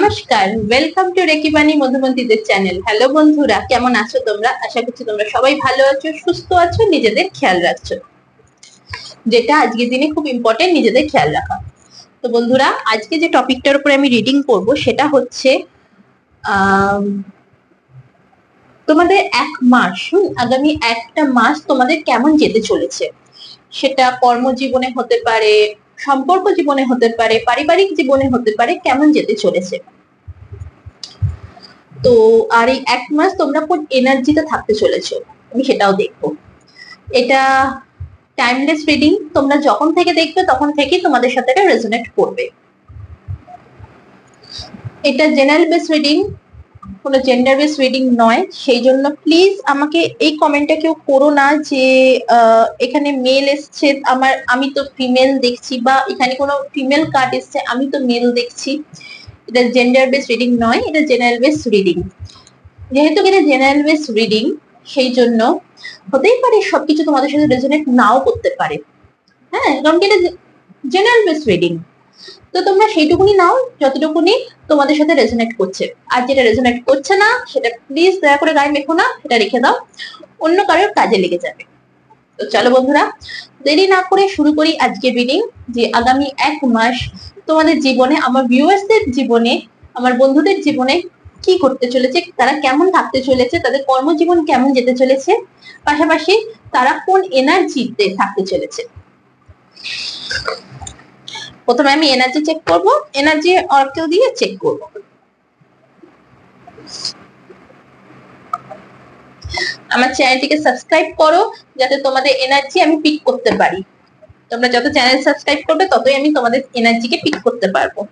নমস্কার, welcome to রেকিবাণী মধুমন্তীদের channel. Hello বন্ধুরা, কেমন আছো তোমরা? আশা করছি তোমরা সবাই ভালো আছো, সুস্থ আছো, নিজেদের খেয়াল রাখছো, যেটা আজকের দিনে খুব ইম্পর্টেন্ট, নিজেদের খেয়াল রাখা। তো বন্ধুরা, আজকে যে টপিকটার উপরে আমি রিডিং করব সেটা হচ্ছে তোমাদের এক মাস, আগামী একটা মাস তোমাদের কেমন যেতে চলেছে। সেটা কর্মজীবনে হতে পারে, সম্পর্ক জীবনে হতে পারে, পারিবারিক জীবনে হতে পারে, কেমন যেতে চলেছে। তো আর এই এক মাস তোমরা কোন এনার্জিতে থাকতে চলেছো আমি সেটাও দেখবো। এটা টাইমলেস রিডিং, তোমরা যখন থেকে দেখবে তখন থেকেই তোমাদের সাথে এটা রেজোনেট করবে। এটা জেনারেল বেস রিডিং, কোনো জেন্ডার বেস রিডিং নয়, সেই জন্য প্লিজ আমাকে এই কমেন্টটা কেউ করো না যে এখানে মেল এসছে, আমি তো ফিমেল দেখছি, বা এখানে কোনো ফিমেল কার্ড এসছে আমি তো মেল দেখছি। এটা জেন্ডার বেস রিডিং নয়, এটা জেনারেল বেস রিডিং। যেহেতু এটা জেনারেল বেস রিডিং, সেই জন্য হতেই পারে সবকিছু তোমাদের সাথে রেজোনেট নাও করতে পারে। হ্যাঁ, কারণ কি এটা জেনারেল বেস রিডিং, তো তোমরা সেইটুকুনি নাও যতটুকুনি তোমাদের সাথে রেজোনেট করছে। আর যেটা রেজোনেট করছে না সেটা প্লিজ দয়া করে গায়ে মেখো না, সেটা রেখে দাও, অন্য কারোর কাজে লেগে যাবে। তো চলো বন্ধুরা, দেরি না করে শুরু করি আজকে রিডিং, যে আগামী এক মাস তোমাদের জীবনে, আমার ভিউয়ার্সদের জীবনে, আমার বন্ধুদের জীবনে কি করতে চলেছে, তারা কেমন থাকতে চলেছে, তাদের কর্মজীবন কেমন যেতে চলেছে, পাশাপাশি তারা কোন এনার্জিতে থাকতে চলেছে। প্রথমে আমি এনার্জি চেক করব, এনার্জি অর্কেল দিয়ে চেক করব। আমার চ্যানেলটিকে সাবস্ক্রাইব করো যাতে তোমাদের এনার্জি আমি পিক করতে পারি। তোমরা যত চ্যানেল সাবস্ক্রাইব করবে ততই আমি তোমাদের এনার্জিকে পিক করতে পারবো।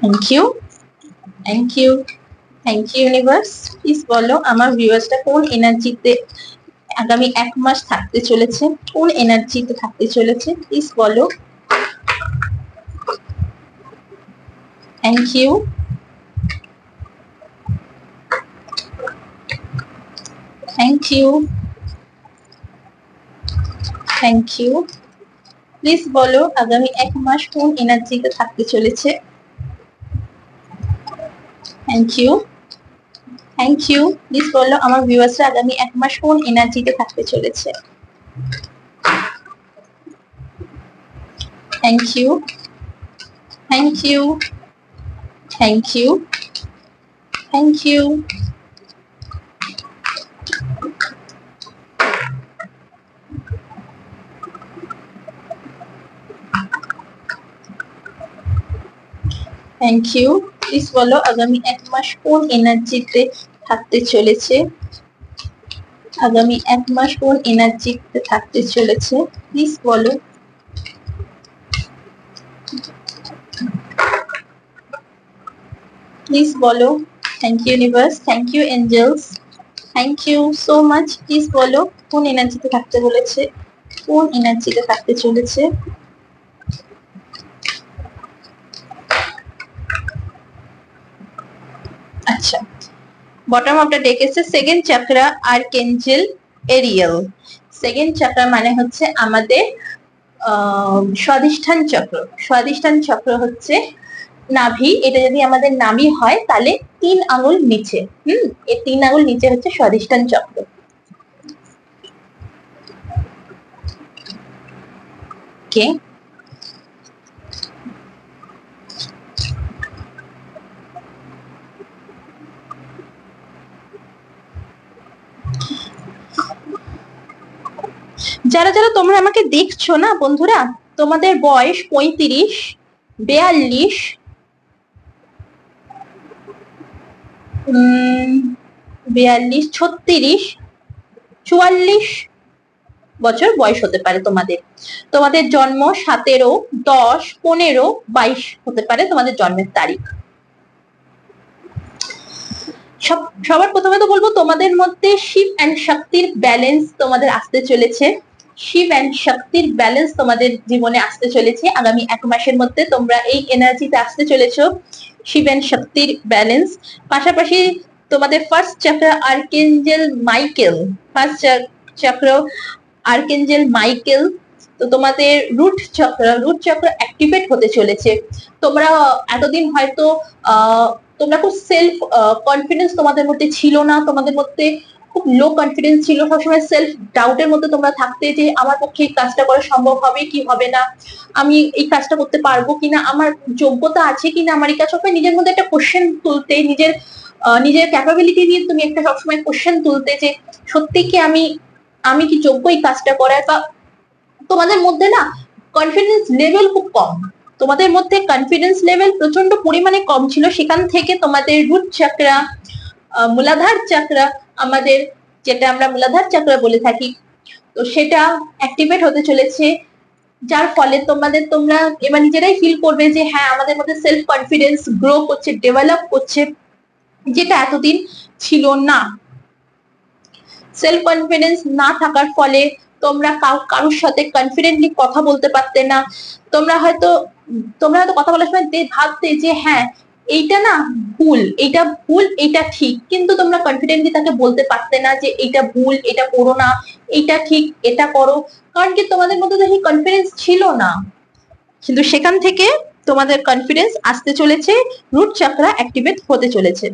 Thank you, thank you, thank you universe. Please বলো আমার ভিউয়ার্সটা কোন এনার্জিতে আগামী এক মাস থাকতে চলেছে, কোন এনার্জিতে থাকতে চলেছে, প্লিজ বলো। Thank you, thank you, thank you. Please বলো আগামী এক মাস কোন এনার্জিতে থাকতে চলেছে। Thank you, thank you. Please বলো আমার ভিউয়ার্সরা আগামী এক মাস কোন এনার্জিতে থাকতে চলেছে। Thank you, thank you, thank you, thank you. Thank you. Please বলো আগামী এক মাস কোন এনার্জিতে থাকতে চলেছে, আগামী এক মাস কোন এনার্জিতে থাকতে চলেছে, প্লিজ বলো। প্লিজ বলো। Thank you universe, thank you angels, thank you so much. Please বলো কোন এনার্জিতে থাকতে বলেছে, কোন এনার্জিতে থাকতে চলেছে। আচ্ছা, বটম অফ দ্য ডেক এসে সেকেন্ড চাকরা আর্কেঞ্জেল এরিয়েল। সেকেন্ড চাকরা মানে হচ্ছে আমাদের স্বাধিষ্ঠান চক্র। স্বাধিষ্ঠান চক্র হচ্ছে নাভি, এটা যদি আমাদের নাভি হয় তাহলে 3 আঙুল নিচে, এই 3 আঙুল নিচে হচ্ছে স্বাধিষ্ঠান চক্র। ওকে, যারা যারা তোমরা আমাকে দেখছো না বন্ধুরা, তোমাদের বয়স 35, 42, 36, 44 বছর বয়স হতে পারে তোমাদের। তোমাদের জন্ম 17, 10, 15, 22 হতে পারে তোমাদের জন্মের তারিখ। সবার প্রথমে তো বলবো তোমাদের মধ্যে শিব এন্ড শক্তির ব্যালেন্স তোমাদের আসতে চলেছে। শিব অ্যান্ড শক্তির ব্যালেন্স তোমাদের জীবনে আসতে চলেছে আগামী 1 মাসের মধ্যে। তোমরা এই এনার্জিতে আসতে চলেছো, শিব অ্যান্ড শক্তির ব্যালেন্স। পাশাপাশি তোমাদের ফার্স্ট চক্র আর্কেঞ্জেল মাইকেল, ফার্স্ট চক্র আর্কেঞ্জেল মাইকেল, তো তোমাদের রুট চক্র অ্যাক্টিভেট হতে চলেছে। তোমরা এতদিন হয়তো তোমরা খুব সেলফ কনফিডেন্স তোমাদের মধ্যে ছিল না, তোমাদের মধ্যে খুব লো কনফিডেন্স ছিল, সবসময় সেলফ ডাউটের মধ্যে তোমরা থাকতে যে আমার পক্ষে এই কাজটা করা সম্ভব হবে কি হবে না, আমি এই কাজটা করতে পারবো কিনা, আমার যোগ্যতা আছে কিনা আমার এই কাজ, সবসময় নিজের মধ্যে একটা কোশ্চেন তুলতে, নিজের ক্যাপাবিলিটি নিয়ে তুমি একটা সবসময় কোশ্চেন তুলতে যে সত্যি কি আমি কি যোগ্য এই কাজটা করার। বা তোমাদের মধ্যে না কনফিডেন্স লেভেল খুব কম, তোমাদের মধ্যে কনফিডেন্স লেভেল প্রচন্ড পরিমাণে কম ছিল। সেখান থেকে তোমাদের রুট চক্রা, মূলাধার চক্রা, আমাদের যেটা আমরা মূলাধার চক্রা বলে থাকি, তো সেটা অ্যাক্টিভেট হতে চলেছে। যার ফলে তোমরা এবার নিজেরাই ফিল করবে যে হ্যাঁ আমাদের মধ্যে সেলফ কনফিডেন্স গ্রো করছে, ডেভেলপ করছে, যেটা এতদিন ছিল না। সেলফ কনফিডেন্স না থাকার ফলে তোমরা কারোর সাথে কনফিডেন্টলি কথা বলতে পারতে না। তোমরা হয়তো কথা বলার সময় ভাবতে যে হ্যাঁ এইটা না ভুল, এইটা ভুল, এইটা ঠিক, কিন্তু তোমরা কনফিডেন্টলি তাকে বলতে পারতে না যে এইটা ভুল, এটা করো না, এইটা ঠিক, এটা করো, কারণ কি তোমাদের মধ্যে তো সেই কনফিডেন্স ছিল না। কিন্তু সেখান থেকে তোমাদের কনফিডেন্স আসতে চলেছে, রুট চক্রা অ্যাক্টিভেট হতে চলেছে।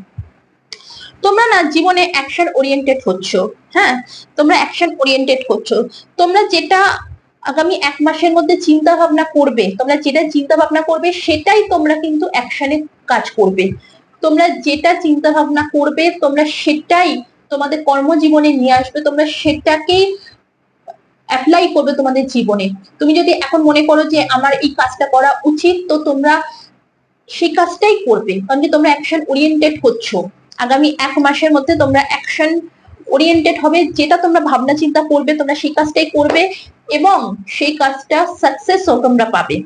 তোমরা না জীবনে অ্যাকশন ওরিয়েন্টেড হচ্ছ, হ্যাঁ তোমরা অ্যাকশন ওরিয়েন্টেড হচ্ছ। তোমরা যেটা আগামী 1 মাসের মধ্যে চিন্তা ভাবনা করবে, তোমরা যেটা চিন্তা ভাবনা করবে সেটাই তোমরা কিন্তু অ্যাকশনে কাজ করবে। তোমরা যেটা চিন্তা ভাবনা করবে তোমরা সেটাই তোমাদের কর্মজীবনে নিয়ে আসবে, তোমরা সেটাকেই অ্যাপ্লাই করবে তোমাদের জীবনে। তুমি যদি এখন মনে করো যে আমার এই কাজটা করা উচিত, তো তোমরা সেই কাজটাই করবে, কারণ কি তোমরা অ্যাকশন ওরিয়েন্টেড হচ্ছ। আগামী 1 মাসের মধ্যে তোমরা অ্যাকশন ওরিয়েন্টেড হবে, যেটা তোমরা ভাবনা চিন্তা করবে তোমরা সেই কাজটাই করবে এবং সেই কাজটা সাকসেসও তোমরা পাবে।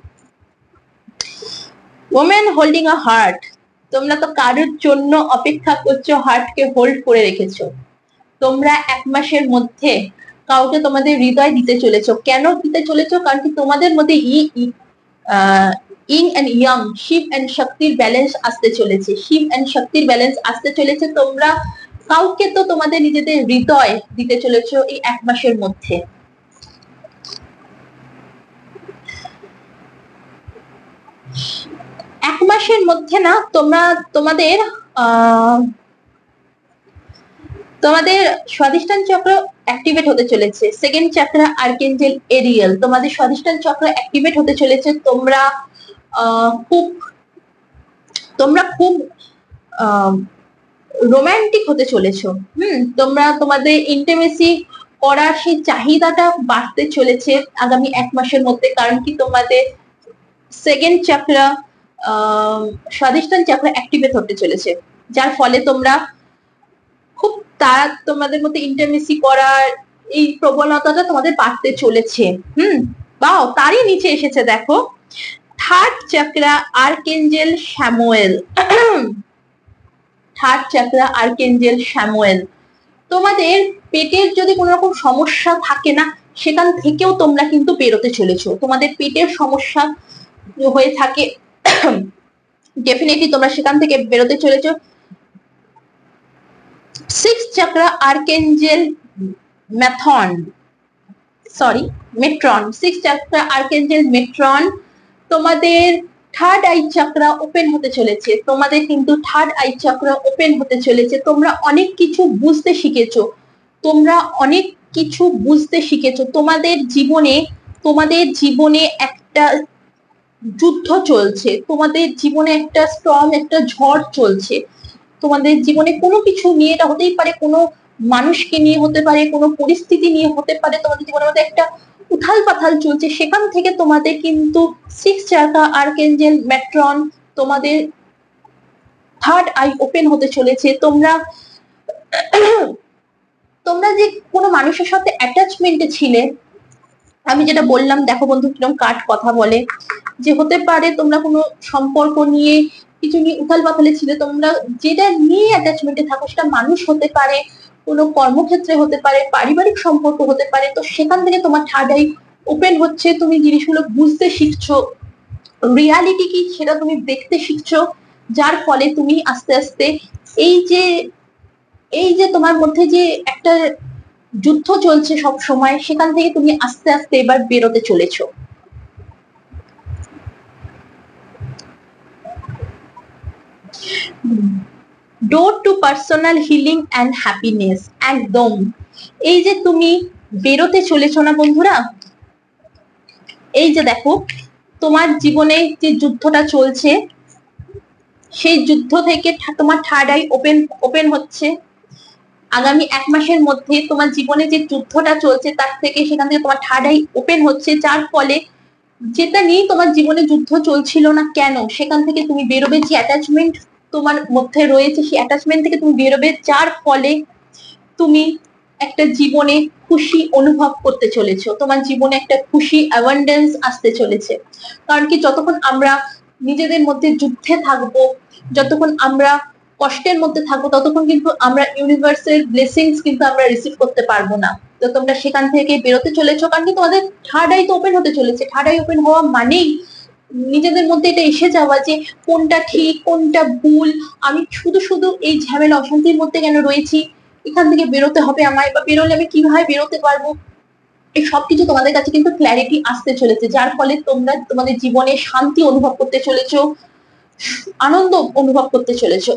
ওমেন হোল্ডিং আ হার্ট, তোমরা তো কারোর জন্য অপেক্ষা করছো, হার্টকে হোল্ড করে রেখেছো। তোমরা 1 মাসের মধ্যে কাউকে তোমাদের হৃদয় দিতে চলেছো। কেন দিতে চলেছো? কারণ কি তোমাদের মধ্যে ইং এন্ড ইয়াং, শিব এন্ড শক্তির ব্যালেন্স আসতে চলেছে, শিব এন্ড শক্তির ব্যালেন্স আসতে চলেছে। তোমরা কাউকে তো তোমাদের নিজেদের হৃদয় দিতে চলেছো এই 1 মাসের মধ্যে। এক মাসের মধ্যে না তোমরা তোমাদের স্বাধিষ্ঠান চক্র অ্যাক্টিভেট হতে চলেছে। সেকেন্ড চক্র আর্কেঞ্জেল এরিয়েল, তোমাদের স্বাধিষ্ঠান চক্র অ্যাক্টিভেট হতে চলেছে। তোমরা খুব রোমান্টিক হতে চলেছো। তোমরা তোমাদের ইন্টিমেসি করার সেই চাহিদাটা বাড়তে চলেছে আগামী 1 মাসের মধ্যে, কারণ কি তোমাদের সেকেন্ড চক্র স্বাধিষ্ঠান চক্র অ্যাক্টিভেট হতে চলেছে, যার ফলে তোমরা খুব তোমাদের মধ্যে ইন্টিমেসি করার এই প্রবণতাটা তোমাদের বাড়তে চলেছে। বাও, তারই নিচে এসেছে দেখো থার্ড চক্র আর্কেঞ্জেল স্যামুয়েল, থার্ড চক্র আর্কেঞ্জেল স্যামুয়েল। তোমাদের পেটের যদি কোনো রকম সমস্যা থাকে না, সেখান থেকেও তোমরা কিন্তু বেরোতে চলেছো। তোমাদের পেটের সমস্যা হয়ে থাকে ডেফিনেটলি তোমরা সেখান থেকে বেরোতে চলেছো। সিক্স চক্র আর্কেঞ্জেল মেট্রন, সিক্স চক্র আর্কেঞ্জেল মেট্রন, তোমাদের থার্ড আই চক্র ওপেন হতে চলেছে। তোমাদের কিন্তু থার্ড আই চক্র ওপেন হতে চলেছে। তোমরা অনেক কিছু বুঝতে শিখেছো, তোমাদের জীবনে একটা যুদ্ধ চলছে, তোমাদের জীবনে একটা স্টর্ম, একটা ঝড় চলছে। তোমাদের জীবনে কোনো কিছু নিয়ে, এটা হতেই পারে কোনো মানুষকে নিয়ে হতে পারে, কোনো পরিস্থিতি নিয়ে হতে পারে, তোমাদের জীবনের মধ্যে একটা উথাল পাথাল চলছে। সেখান থেকে তোমাদের কিন্তু সিক্স চক্র আর্কেঞ্জেল মেট্রন, তোমাদের থার্ড আই ওপেন হতে চলেছে। তোমরা যে কোনো মানুষের সাথে অ্যাটাচমেন্টে ছিলে, আমি যেটা বললাম দেখো বন্ধু কিরকম কাট কথা বলে, যে হতে পারে তোমরা কোনো সম্পর্ক নিয়ে কিছু নিয়ে উথাল পাথালে ছিলে, তোমরা যেটা নিয়ে অ্যাটাচমেন্টে থাকো সেটা মানুষ হতে পারে, কোনো কর্মক্ষেত্রে হতে পারে, পারিবারিক সম্পর্ক হতে পারে। তো সেখান থেকে তোমার থার্ড আই ওপেন হচ্ছে, তুমি জিনিসগুলো বুঝতে শিখছো, রিয়ালিটি কি সেটা তুমি দেখতে শিখছো, যার ফলে তুমি আস্তে আস্তে এই যে তোমার মধ্যে যে একটা যুদ্ধ চলছে সব সময়, সেখান থেকে তুমি আস্তে আস্তে এবার বেরোতে চলেছো। Door to personal healing and happiness, একদম। এই যে তুমি বেরোতে চলেছো না বন্ধুরা, এই যে দেখো তোমার জীবনে যে যুদ্ধটা চলছে, সেই যুদ্ধ থেকে তোমার থার্ড আই ওপেন হচ্ছে। আগামী 1 মাসের মধ্যে তোমার জীবনে যে যুদ্ধটা চলছে তার থেকে, সেখান থেকে তোমার থার্ড আই ওপেন হচ্ছে, যার ফলে যেটা নিয়ে তোমার জীবনে যুদ্ধ চলছিল না কেন, সেখান থেকে তুমি বেরোবে। যে অ্যাটাচমেন্ট তোমার মধ্যে রয়েছে, সেই অ্যাটাচমেন্ট থেকে তুমি বেরোবে, যার ফলে তুমি একটা জীবনে খুশি অনুভব করতে চলেছো। তোমার জীবনে একটা খুশি অ্যাবান্ডেন্স আসতে চলেছে। কারণ কি, যতক্ষণ আমরা নিজেদের মধ্যে যুদ্ধে থাকবো, যতক্ষণ আমরা কষ্টের মধ্যে থাকবো, ততক্ষণ কিন্তু আমরা ইউনিভার্সের ব্লেসিংস কিন্তু আমরা রিসিভ করতে পারবো না। তো তোমরা সেখান থেকে বেরোতে চলেছো, কারণ কি তোমাদের থার্ড আই তো ওপেন হতে চলেছে। থার্ড আই ওপেন হওয়া মানেই নিজেদের মধ্যে এটা এসে যাওয়া যে কোনটা ঠিক কোনটা ভুল, আমি শুধু শুধু এই ঝামেলা অশান্তির মধ্যে কেন রয়েছি, এখান থেকে বেরোতে হবে আমায়, বা বেরোলে আমি কিভাবে বেরোতে পারবো। এই সবকিছু তোমাদের কাছে কিন্তু ক্ল্যারিটি আসতে চলেছে, যার ফলে তোমরা তোমাদের জীবনে শান্তি অনুভব করতে চলেছো, আনন্দ অনুভব করতে চলেছো।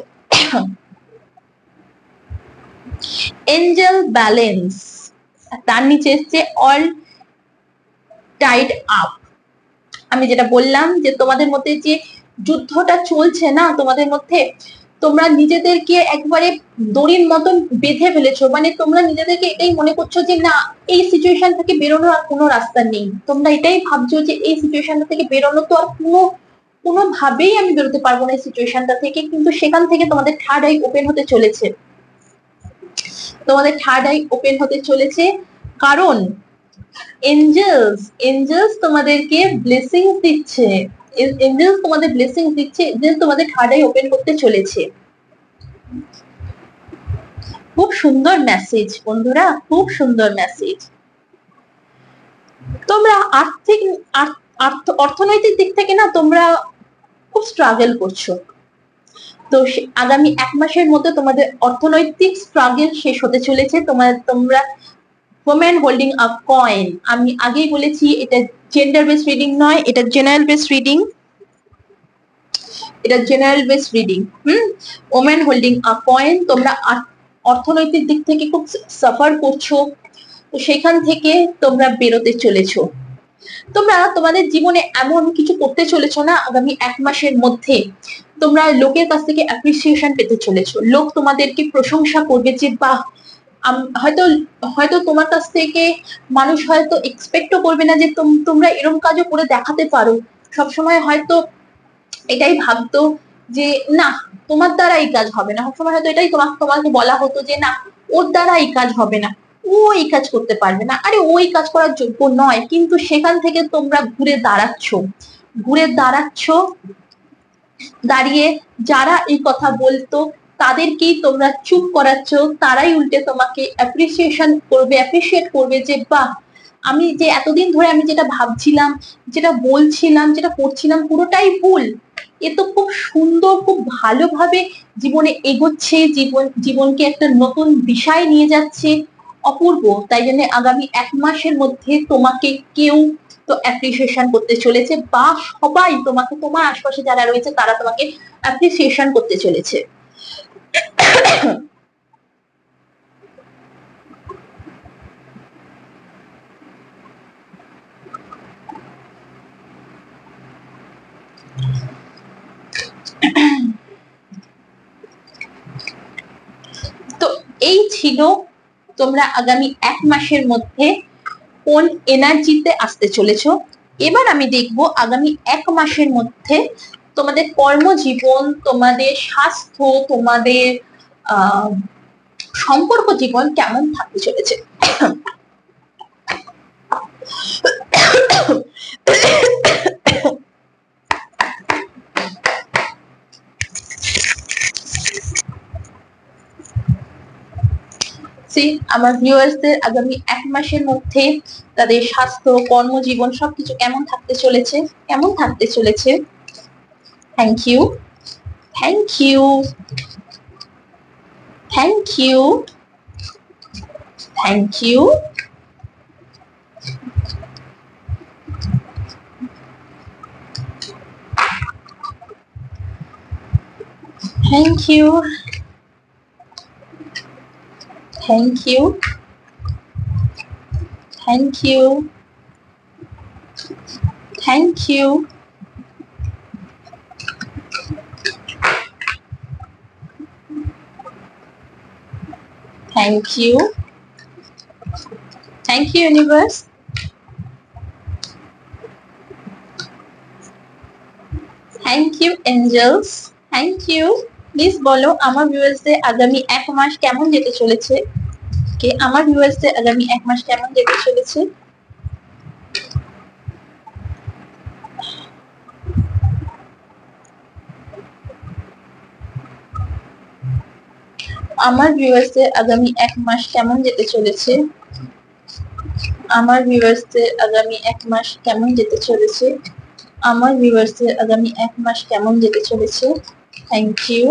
এঞ্জেল ব্যালেন্স, তার নিচে এসছে অল টাইড আপ। আমি যেটা বললাম যে তোমাদের মধ্যে যে যুদ্ধটা চলছে না তোমাদের মধ্যে, তোমরা নিজেদেরকে একবারে দড়ির মতন বেঁধে ফেলেছো। মানে তোমরা নিজেদেরকে এটাই মনে করছো যে না, এই সিচুয়েশন থেকে বেরোনোর আর কোনো রাস্তা নেই। তোমরা এটাই ভাবছো যে এই সিচুয়েশনটা থেকে বেরোনো তো আর কোনোভাবেই আমি বেরোতে পারবো না এই সিচুয়েশনটা থেকে। কিন্তু সেখান থেকে তোমাদের থার্ড আই ওপেন হতে চলেছে, তোমাদের থার্ড আই ওপেন হতে চলেছে, কারণ এঞ্জেলস তোমাদেরকে ব্লেসিংস দিচ্ছে। এঞ্জেলস তোমাদের ব্লেসিংস দিচ্ছে, এঞ্জেলস তোমাদের থার্ড আই ওপেন করতে চলেছে। খুব সুন্দর মেসেজ বন্ধুরা, খুব সুন্দর মেসেজ। তোমরা অর্থনৈতিক দিক থেকে না তোমরা খুব স্ট্রাগল করছো। তো আগামী 1 মাসের মধ্যে তোমাদের অর্থনৈতিক স্ট্রাগল শেষ হতে চলেছে। তোমরা women holding a coin, আমি আগেই বলেছি এটা জেন্ডার বেস রিডিং নয়, এটা জেনারেল বেস রিডিং, এটা general base reading. women holding a coin, তোমরা অর্থনৈতিক দিক থেকে খুব সাফার করছো, তো সেখান থেকে তোমরা বেরোতে চলেছো। তোমরা তোমাদের জীবনে এমন কিছু করতে চলেছো না আগামী 1 মাসের মধ্যে, তোমরা লোকের কাছ থেকে অ্যাপ্রিসিয়েশন পেতে চলেছো। লোক তোমাদেরকে প্রশংসা করবে যে বাহ, হয়তো হয়তো তোমার কাছ থেকে মানুষ হয়তো এক্সপেক্টও করবে না যে তোমরা এরকম কাজও করে দেখাতে পারো। সবসময় হয়তো এটাই ভাবতো যে না, তোমার দ্বারা এই কাজ হবে না। সবসময় হয়তো এটাই তোমাকে বলা হতো যে না, ওর দ্বারা এই কাজ হবে না, ও এই কাজ করতে পারবে না, আরে ওই কাজ করার যোগ্য নয়। কিন্তু সেখান থেকে তোমরা ঘুরে দাঁড়াচ্ছ, দাঁড়িয়ে যারা এই কথা বলতো তাদেরকেই তোমরা চুপ করাচ্ছ, তারাই উল্টে তোমাকে অ্যাপ্রিসিয়েট করবে যে বাহ, আমি যে এতদিন ধরে আমি যেটা ভাবছিলাম, যেটা বলছিলাম, যেটা করছিলাম পুরোটাই ভুল। এ তো খুব সুন্দর, খুব ভালোভাবে জীবনে এগোচ্ছে, জীবনকে একটা নতুন দিশায় নিয়ে যাচ্ছে, অপূর্ব। তাই জন্য আগামী 1 মাসের মধ্যে তোমাকে কেউ তো অ্যাপ্রিসিয়েশন করতে চলেছে, বা সবাই তোমাকে, তোমার আশপাশে যারা রয়েছে তারা তোমাকে অ্যাপ্রিসিয়েশন করতে চলেছে। তো এই ছিল তোমরা আগামী 1 মাসের মধ্যে কোন এনার্জিতে আসতে চলেছো। এবার আমি দেখবো আগামী 1 মাসের মধ্যে তোমাদের কর্মজীবন, তোমাদের স্বাস্থ্য, তোমাদের সম্পর্ক জীবন কেমন থাকতে চলেছে। আমার ভিউয়ার্সদের আগামী 1 মাসের মধ্যে তাদের স্বাস্থ্য, কর্মজীবন সবকিছু কেমন থাকতে চলেছে। Thank you, thank you, thank you, thank you. Thank you. Thank you. Thank you. Thank you. Thank you. Thank you, universe. Thank you, angels. Thank you. Please বলো আমার ভিউয়ার্সদের আগামী 1 মাস কেমন যেতে চলেছে। আমার ভিউয়ার্সদের আগামী 1 মাস কেমন যেতে চলেছে। আমার ভিউয়ার্সদের আগামী 1 মাস কেমন যেতে চলেছে। আমার ভিউয়ার্সদের আগামী 1 মাস কেমন যেতে চলেছে। আমার ভিউয়ার্সদের আগামী 1 মাস কেমন যেতে চলেছে। Thank you.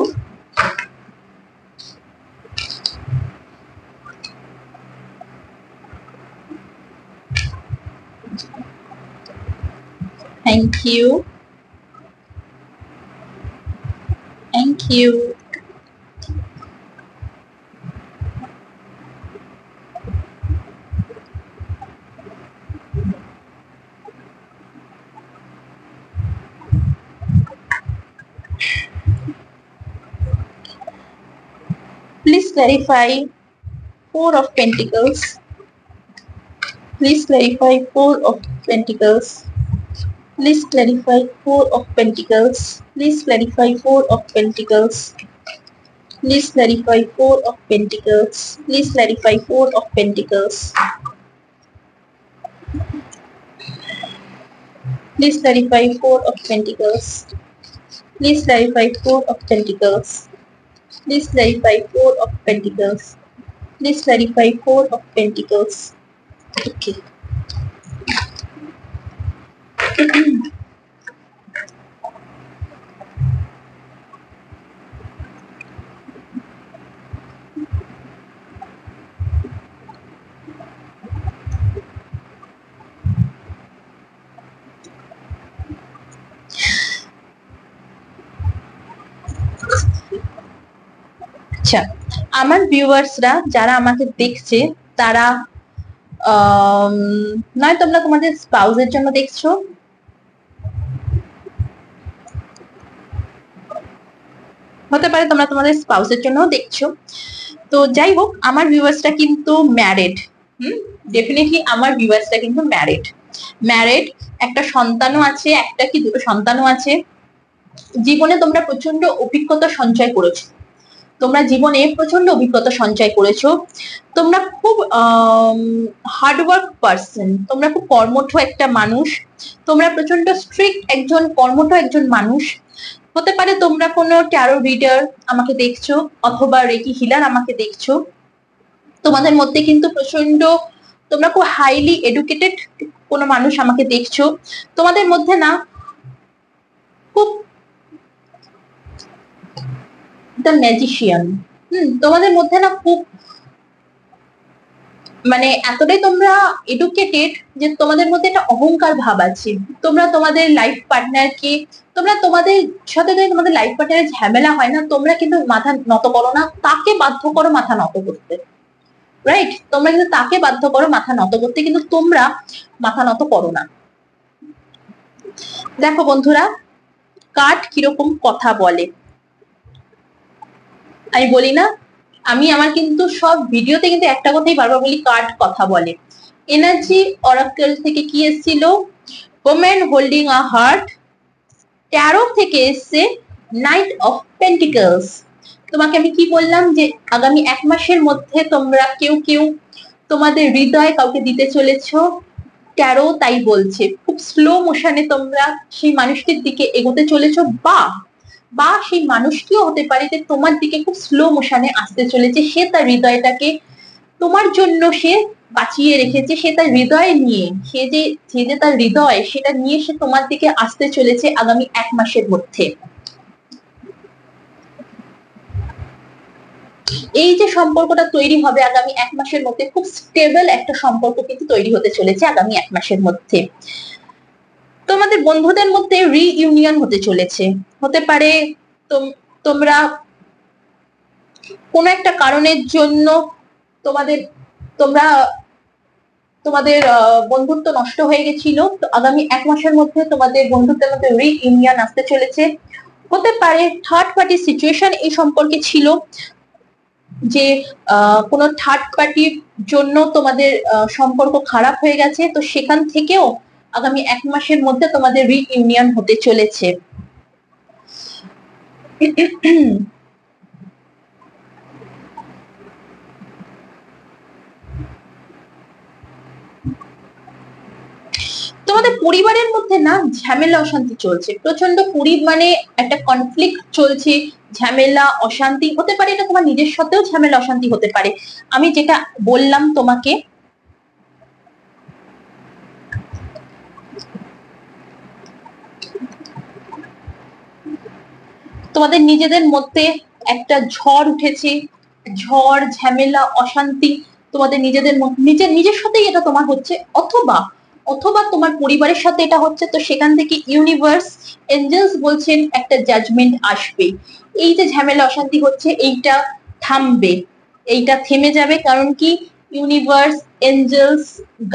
Thank you. Thank you. Please clarify 4 of Pentacles. Please clarify 4 of Pentacles. Please clarify 4 of Pentacles. Please clarify 4 of Pentacles. Please clarify 4 of Pentacles. Please clarify 4 of Pentacles. Please clarify 4 of Pentacles. Please clarify 4 of Pentacles. Please clarify 4 of Pentacles. Please clarify 4 of Pentacles. Okay. আচ্ছা, আমার ভিউয়ার্সরা যারা আমাকে দেখছে তারা নয় তোমরা তোমাদের স্পাউসের জন্য দেখছো, হতে পারে তোমরা তোমাদের স্পাউসের জন্য দেখছো। তো যাই হোক, আমার ভিউয়ার্সরা কিন্তু ম্যারিড। ডেফিনেটলি আমার ভিউয়ার্সরা কিন্তু ম্যারিড, একটা সন্তানও আছে, একটা কি দুটো সন্তানও আছে। জীবনে তোমরা প্রচন্ড অভিজ্ঞতা সঞ্চয় করেছো, তোমরা জীবনে প্রচন্ড অভিজ্ঞতা সঞ্চয় করেছো। তোমরা খুব হার্ডওয়ার্ক পার্সন, তোমরা খুব কর্মঠ একটা মানুষ, তোমরা প্রচন্ড স্ট্রিক্ট একজন কর্মঠ একজন মানুষ। হতে পারে তোমরা কোনো ট্যারো রিডার আমাকে দেখছো অথবা রেকি হিলার আমাকে দেখছো। তোমাদের মধ্যে কিন্তু প্রচন্ড তোমরা খুব হাইলি এডুকেটেড কোনো মানুষ আমাকে দেখছো। তোমাদের মধ্যে না খুব দ্য ম্যাজিশিয়ান, তোমাদের মধ্যে না খুব মানে এতটাই তোমরা এডুকেটেড যে তোমাদের মধ্যে একটা অহংকার ভাব আছে। তোমরা তোমাদের লাইফ পার্টনারকে, তোমরা তোমাদের সাথে যদি তোমাদের লাইফ পার্টনারের ঝামেলা হয় না, তোমরা কিন্তু মাথা নত করো না, তাকে বাধ্য করো মাথা নত করতে। রাইট, তোমরা কিন্তু তাকে বাধ্য করো মাথা নত করতে, কিন্তু তোমরা মাথা নত করো না। দেখো বন্ধুরা, কার্ড কিরকম কথা বলে আমি বলি না, আমি আমার কিন্তু সব ভিডিওতে কিন্তু একটা কথাই বারবার বলি, কার্ড কথা বলে। এনার্জি অরাকেল থেকে কি এসেছিল? ওম্যান হোল্ডিং আ হার্ট। ট্যারো থেকে এসছে নাইট অফ পেন্টিকলস। তোমাকে আমি কি বললাম যে আগামী 1 মাসের মধ্যে তোমরা কেউ কেউ তোমাদের হৃদয় কাউকে দিতে চলেছো। ট্যারো তাই বলছে খুব স্লো মোশনে তোমরা সেই মানুষটির দিকে এগোতে চলেছো, বা সেই মানুষটিও হতে পারে যে তোমার দিকে খুব স্লো মোশনে আসতে চলেছে। সে তার হৃদয়টাকে তোমার জন্য সে বাঁচিয়ে রেখেছে, সে তার হৃদয়ে নিয়ে, সে যে তার হৃদয় সেটা নিয়ে সে তোমার দিকে আসতে চলেছে আগামী 1 মাসের মধ্যে। এই যে সম্পর্কটা তৈরি হবে আগামী 1 মাসের মধ্যে, খুব স্টেবল একটা সম্পর্ক কিন্তু তৈরি হতে চলেছে আগামী 1 মাসের মধ্যে। তোমাদের বন্ধুদের মধ্যে রিইউনিয়ন হতে চলেছে, হতে পারে তোমরা কোনো একটা কারণের জন্য তোমাদের তোমরা তোমাদের বন্ধুত্ব নষ্ট হয়ে গেছিল, তো আগামী 1 মাসের মধ্যে তোমাদের বন্ধুত্বের মধ্যে রিইউনিয়ন আসতে চলেছে। হতে পারে থার্ড পার্টি সিচুয়েশন এই সম্পর্কে ছিল, যে কোনো থার্ড পার্টির জন্য তোমাদের সম্পর্ক খারাপ হয়ে গেছে, তো সেখান থেকেও আগামী 1 মাসের মধ্যে তোমাদের রিইউনিয়ন হতে চলেছে। তোমাদের পরিবারের মধ্যে না ঝামেলা অশান্তি চলছে, প্রচন্ড পরিমাণে একটা কনফ্লিক্ট চলছে, ঝামেলা অশান্তি হতে পারে, এটা তোমার নিজের সাথেও ঝামেলা অশান্তি হতে পারে। আমি যেটা বললাম তোমাকে, তোমাদের নিজেদের মধ্যে একটা ঝড় উঠেছে, ঝড় ঝামেলা অশান্তি তোমাদের নিজের সাথেই এটা তোমার হচ্ছে, অথবা অথবা তোমার পরিবারের সাথে এটা হচ্ছে, তো সেখান থেকে ইউনিভার্স এঞ্জেলস বলছেন একটা জাজমেন্ট আসবে। এই যে ঝামেলা অশান্তি হচ্ছে এইটা থামবে, এইটা থেমে যাবে, কারণ কি ইউনিভার্স এঞ্জেলস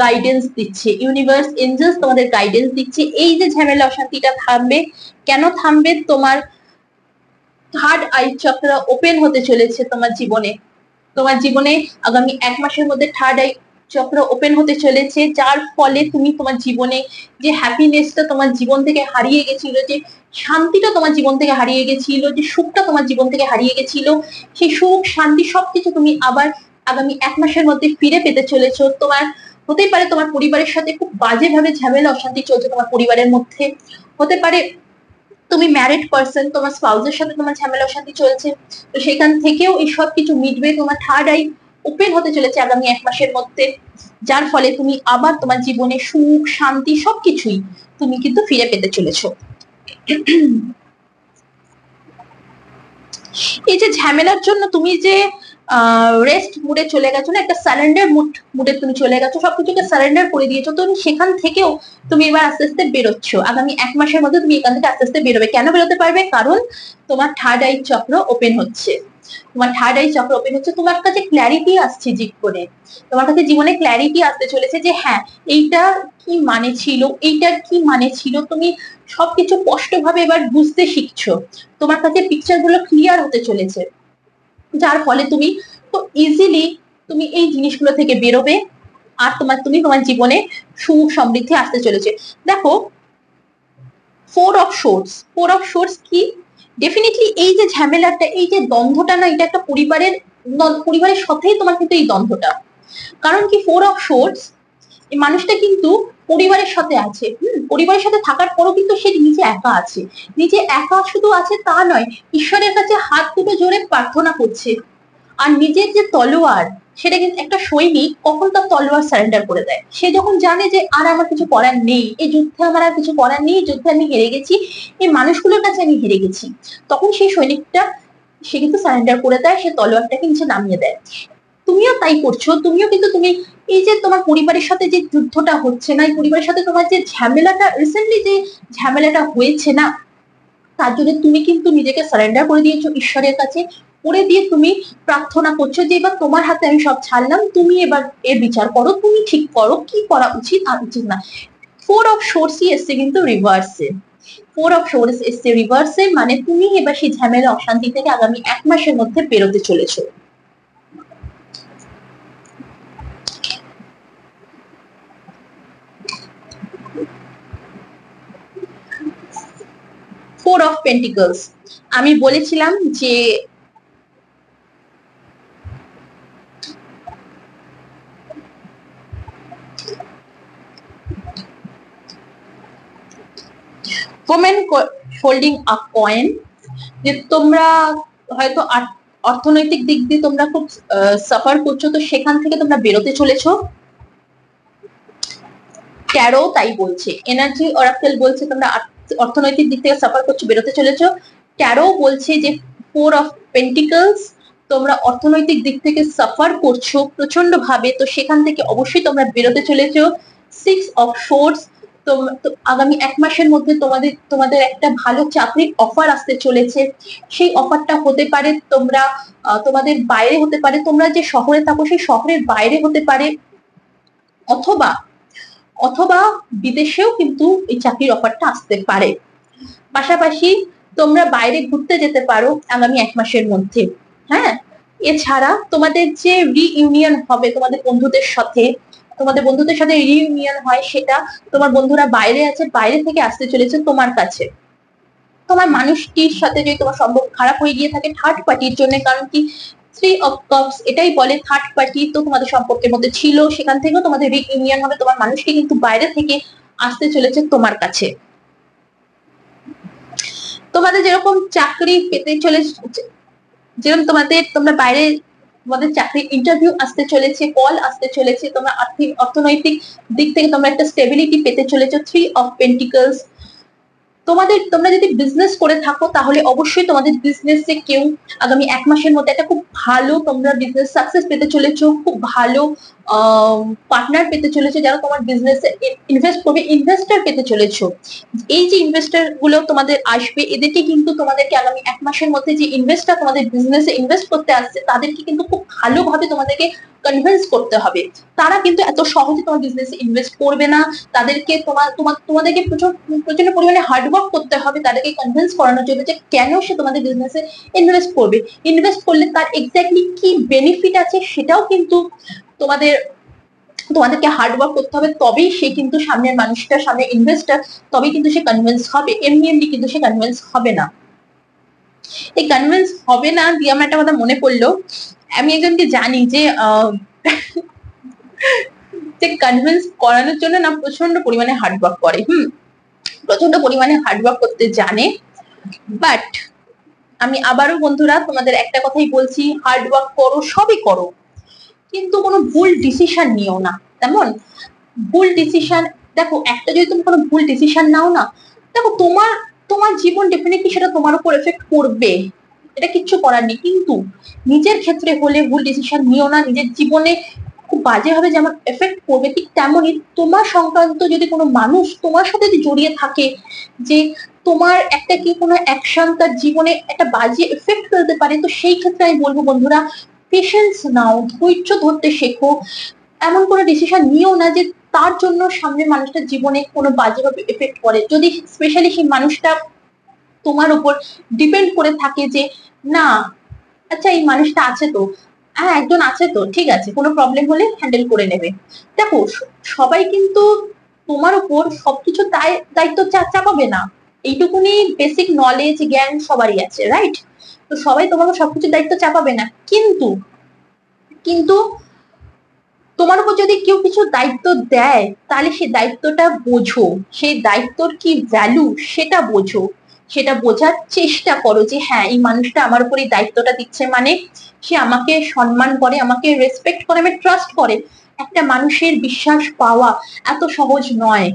গাইডেন্স দিচ্ছে, ইউনিভার্স এঞ্জেলস তোমাদের গাইডেন্স দিচ্ছে, এই যে ঝামেলা অশান্তিটা থামবে। কেন থামবে? তোমার থার্ড আই চক্র ওপেন হতে চলেছে তোমার জীবনে আগামী 1 মাসের মধ্যে থার্ড আই চক্র ওপেন হতে চলেছে, যার ফলে তুমি তোমার জীবনে যে হ্যাপিনেসটা তোমার জীবন থেকে হারিয়ে গেছিল, যে শান্তিটা তোমার জীবন থেকে হারিয়ে গেছিল, যে সুখটা তোমার জীবন থেকে হারিয়ে গেছিল, সেই সুখ শান্তি সবকিছু তুমি আবার আগামী 1 মাসের মধ্যে ফিরে পেতে চলেছো। তোমার হতেই পারে তোমার পরিবারের সাথে খুব বাজেভাবে ঝামেলা অশান্তি চলছে তোমার পরিবারের মধ্যে, হতে পারে তুমি ম্যারিড পার্সন, তোমার স্পাউসের সাথে তোমার ঝামেলা অশান্তি চলছে, তো সেখান থেকেও এই সব কিছু মিটবে, তোমার থার্ড আই ওপেন হতে চলেছে আগামী 1 মাসের মধ্যে, যার ফলে তুমি আবার তোমার জীবনে সুখ শান্তি সবকিছুই তুমি কিন্তু ফিরে পেতে চলেছো। এই যে ঝামেলার জন্য তুমি যে রেস্ট মুডে চলে গেছো না, একটা সারেন্ডার মুডে তুমি চলে গেছো, সবকিছুকে সারেন্ডার করে দিয়েছো, তো সেখান থেকেও তুমি এবার আস্তে আস্তে বেরোচ্ছ, আগামী 1 মাসের মধ্যে তুমি এখান থেকে আস্তে আস্তে বেরোবে। কেন বেরোতে পারবে? কারণ তোমার থার্ড আই চক্র ওপেন হচ্ছে, তোমার থার্ড আই চক্র ওপেন হচ্ছে, তোমার কাছে ক্ল্যারিটি আসছে, তোমার কাছে জীবনে ক্ল্যারিটি আসতে চলেছে, যে হ্যাঁ এইটার কি মানে ছিল, এইটার কি মানে ছিল, তুমি সবকিছু স্পষ্ট ভাবে এবার বুঝতে শিখছো, তোমার কাছে পিকচার গুলো ক্লিয়ার হতে চলেছে, যার ফলে তুমি তো ইজিলি তুমি এই জিনিসগুলো থেকে বেরোবে, আর তুমি তোমার জীবনে সুখ সমৃদ্ধি আসতে চলেছে। দেখো ফোর অফ সোর্স কি, ডেফিনেটলি এই যে ঝামেলাটা, এই যে দ্বন্দ্বটা না, এটা একটা পরিবারের সাথেই তোমার কিন্তু এই দ্বন্দ্বটা, কারণ কি ফোর অফ সোর্স এই মানুষটা কিন্তু পরিবারের সাথে আছে, পরিবারের সাথে থাকার পরও কিন্তু সে নিজে একা আছে, নিজে একা শুধু আছে তা নয়, ঈশ্বরের কাছে হাত দুটো জোরে প্রার্থনা করছে, আর নিজের যে তলোয়ার, সেটা কিন্তু একটা সৈনিক কখন তার তলোয়ার সারেন্ডার করে দেয়, সে যখন জানে যে আর আমার কিছু করার নেই, এই যুদ্ধে আমার আর কিছু করার নেই, যুদ্ধে আমি হেরে গেছি, এই মানুষগুলোর কাছে আমি হেরে গেছি, তখন সেই সৈনিকটা সে কিন্তু সারেন্ডার করে দেয়, সে তলোয়ারটাকে নিচে নামিয়ে দেয়। তুমিও তাই করছো, তুমি এই যে তোমার পরিবারের সাথে যে যুদ্ধটা হচ্ছে না, এই পরিবারের সাথে তোমার যে ঝামেলাটা রিসেন্টলি যে ঝামেলাটা হয়েছে না, তার জন্য তুমি কিন্তু নিজেকে সারেন্ডার করে দিয়েছো ঈশ্বরের কাছে, করে দিয়ে তুমি প্রার্থনা করছো যে এবার তোমার হাতে আমি সব ছাড়লাম, তুমি এবার এর বিচার করো, তুমি ঠিক করো কি করা উচিত আর উচিত না। ফোর অফ সোর্সই এসছে কিন্তু রিভার্সে, ফোর অফ সোর্স এসছে রিভার্সে, মানে তুমি এবার সেই ঝামেলা অশান্তি থেকে আগামী 1 মাসের মধ্যে বেরোতে চলেছো। ফোর অফ পেন্টিকলস, আমি বলেছিলাম যে women holding a coin, যে তোমরা হয়তো অর্থনৈতিক দিক দিয়ে তোমরা খুব সাফার করছো, তো সেখান থেকে তোমরা বেরোতে চলেছো। ট্যারো তাই বলছে, এনার্জি অরাকেল বলছে তোমরা অর্থনৈতিক দিক থেকে সাফার করছো, বেরোতে চলেছো। ট্যারো বলছে যে 4 অফ পেন্টিকলস, তোমরা অর্থনৈতিক দিক থেকে সাফার করছো প্রচন্ড ভাবে, তো সেখান থেকে অবশ্যই তোমরা বেরোতে চলেছো। 6 অফ সোর্স, তো আগামী 1 মাসের মধ্যে তোমাদের একটা ভালো চাকরির অফার আসতে চলেছে। সেই অফারটা হতে পারে তোমাদের বাইরে হতে পারে, তোমরা যে শহরে থাকো সেই শহরের বাইরে হতে পারে, অথবা অথবা বিদেশেও কিন্তু এই চাকরির অফারটা আসতে পারে। পাশাপাশি তোমরা বাইরে ঘুরতে যেতে পারো আগামী 1 মাসের মধ্যে। হ্যাঁ, এছাড়া তোমাদের যে রিইউনিয়ন হবে তোমাদের বন্ধুদের সাথে রিইউনিয়ন হয়, সেটা তোমার বন্ধুরা বাইরে আছে, বাইরে থেকে আসতে চলেছে তোমার কাছে। তোমার মানুষটির সাথে যদি তোমার সম্পর্ক খারাপ হয়ে গিয়ে থাকে থার্ড পার্টির জন্য, কারণ কি 3 অফ কাপস এটাই বলে থার্ড পার্টি তো তোমাদের সম্পর্কের মধ্যে ছিল, সেখান থেকেও তোমাদের রিইউনিয়ন হবে, তোমার মানুষটি কিন্তু বাইরে থেকে আসতে চলেছে তোমার কাছে। তোমাদের যেরকম চাকরি পেতে চলেছে, যেরকম তোমরা বাইরে তোমাদের চাকরির ইন্টারভিউ আসতে চলেছে, কল আসতে চলেছে, তোমরা অর্থনৈতিক দিক থেকে তোমরা একটা স্টেবিলিটি পেতে চলেছো। 3 অফ পেন্টিকলস, তোমরা যদি বিজনেস করে থাকো তাহলে অবশ্যই তোমাদের বিজনেসে কেউ আগামী 1 মাসের মধ্যে একটা খুব ভালো তোমরা বিজনেস সাকসেস পেতে চলেছো, খুব ভালো পার্টনার পেতে চলেছো যারা তোমার বিজনেসে ইনভেস্ট করবে, ইনভেস্টর পেতে চলেছো। এই যে ইনভেস্টর গুলো তোমাদের আসবে, এদেরকে কিন্তু তোমাদেরকে আগামী 1 মাসের মধ্যে যে ইনভেস্টর তোমাদের বিজনেসে ইনভেস্ট করতে আসছে তাদেরকে কিন্তু খুব ভালোভাবে তোমাদেরকে কনভিন্স করতে হবে। তারা কিন্তু এত সহজে তোমার বিজনেসে ইনভেস্ট করবে না, তাদেরকে তোমাদেরকে প্রচন্ড পরিমাণে হার্ডওয়ার্ক করতে হবে তাদেরকে কনভিন্স করানোর জন্য যে কেন সে তোমাদের বিজনেসে ইনভেস্ট করবে। ইনভেস্ট করলে তার এক্স্যাক্টলি কি বেনিফিট আছে সেটাও কিন্তু তোমাদেরকে হার্ডওয়ার্ক করতে হবে, তবেই সে কিন্তু সামনের ইনভেস্টর তবেই কিন্তু সে কনভিন্স হবে, এমনি কিন্তু সে কনভিন্স হবে না। এই কনভিন্স হবে না দিয়ে আমার একটা কথা মনে পড়লো, আমি একজনকে জানি যে কনভিন্স করানোর জন্য না প্রচন্ড পরিমাণে হার্ডওয়ার্ক করে, প্রচন্ড পরিমাণে হার্ডওয়ার্ক করতে জানে। বাট আমি আবারও বন্ধুরা তোমাদের একটা কথাই বলছি, হার্ডওয়ার্ক করো, সবই করো, কিন্তু কোনো ভুল ডিসিশন নিও না। তেমন ভুল ডিসিশন, দেখো একটা যদি তুমি কোনো ভুল ডিসিশন নাও না, দেখো তোমার জীবন ডেফিনেটলি সেটা তোমার উপর এফেক্ট করবে, এটা কিচ্ছু করার নেই, কিন্তু নিজের ক্ষেত্রে হলে ভুল ডিসিশন নিও না, নিজের জীবনে খুব বাজেভাবে যেমন এফেক্ট করবে ঠিক তেমনই তোমার সংক্রান্ত যদি কোনো মানুষ তোমার সাথে জড়িয়ে থাকে, যে তোমার একটা কি কোনো অ্যাকশন তার জীবনে একটা বাজে এফেক্ট ফেলতে পারে, তো সেই ক্ষেত্রে আমি বলবো বন্ধুরা পেশেন্স নাও, ধৈর্য ধরতে শেখো, এমন কোনো ডিসিশন নিও না যে তার জন্য সামনের মানুষটার জীবনে কোনো বাজেভাবে এফেক্ট করে। যদি স্পেশালি সেই মানুষটা তোমার উপর ডিপেন্ড করে থাকে যে না আচ্ছা এই মানুষটা আছে তো, হ্যাঁ একজন আছে তো ঠিক আছে, কোনো প্রবলেম হলে হ্যান্ডেল করে নেবে। দেখো সবাই কিন্তু তোমার উপর সবকিছু দায়িত্ব চাপাবে না, এইটুকুনি বেসিক নলেজ জ্ঞান সবারই আছে, রাইট? তো সবাই তোমাকে সবকিছু দায়িত্ব চাপাবে না, কিন্তু কিন্তু তোমার উপর যদি কেউ কিছু দায়িত্ব দেয় তাহলে সেই দায়িত্বটা বোঝো, সেই দায়িত্বর কি ভ্যালু সেটা বোঝো, সেটা বোঝার চেষ্টা করো যে হ্যাঁ এই মানুষটা আমার উপর এই দায়িত্বটা দিচ্ছে মানে সে আমাকে সম্মান করে, আমাকে রেসপেক্ট করে, আমাকে ট্রাস্ট করে। একটা মানুষের বিশ্বাস পাওয়া এত সহজ নয়,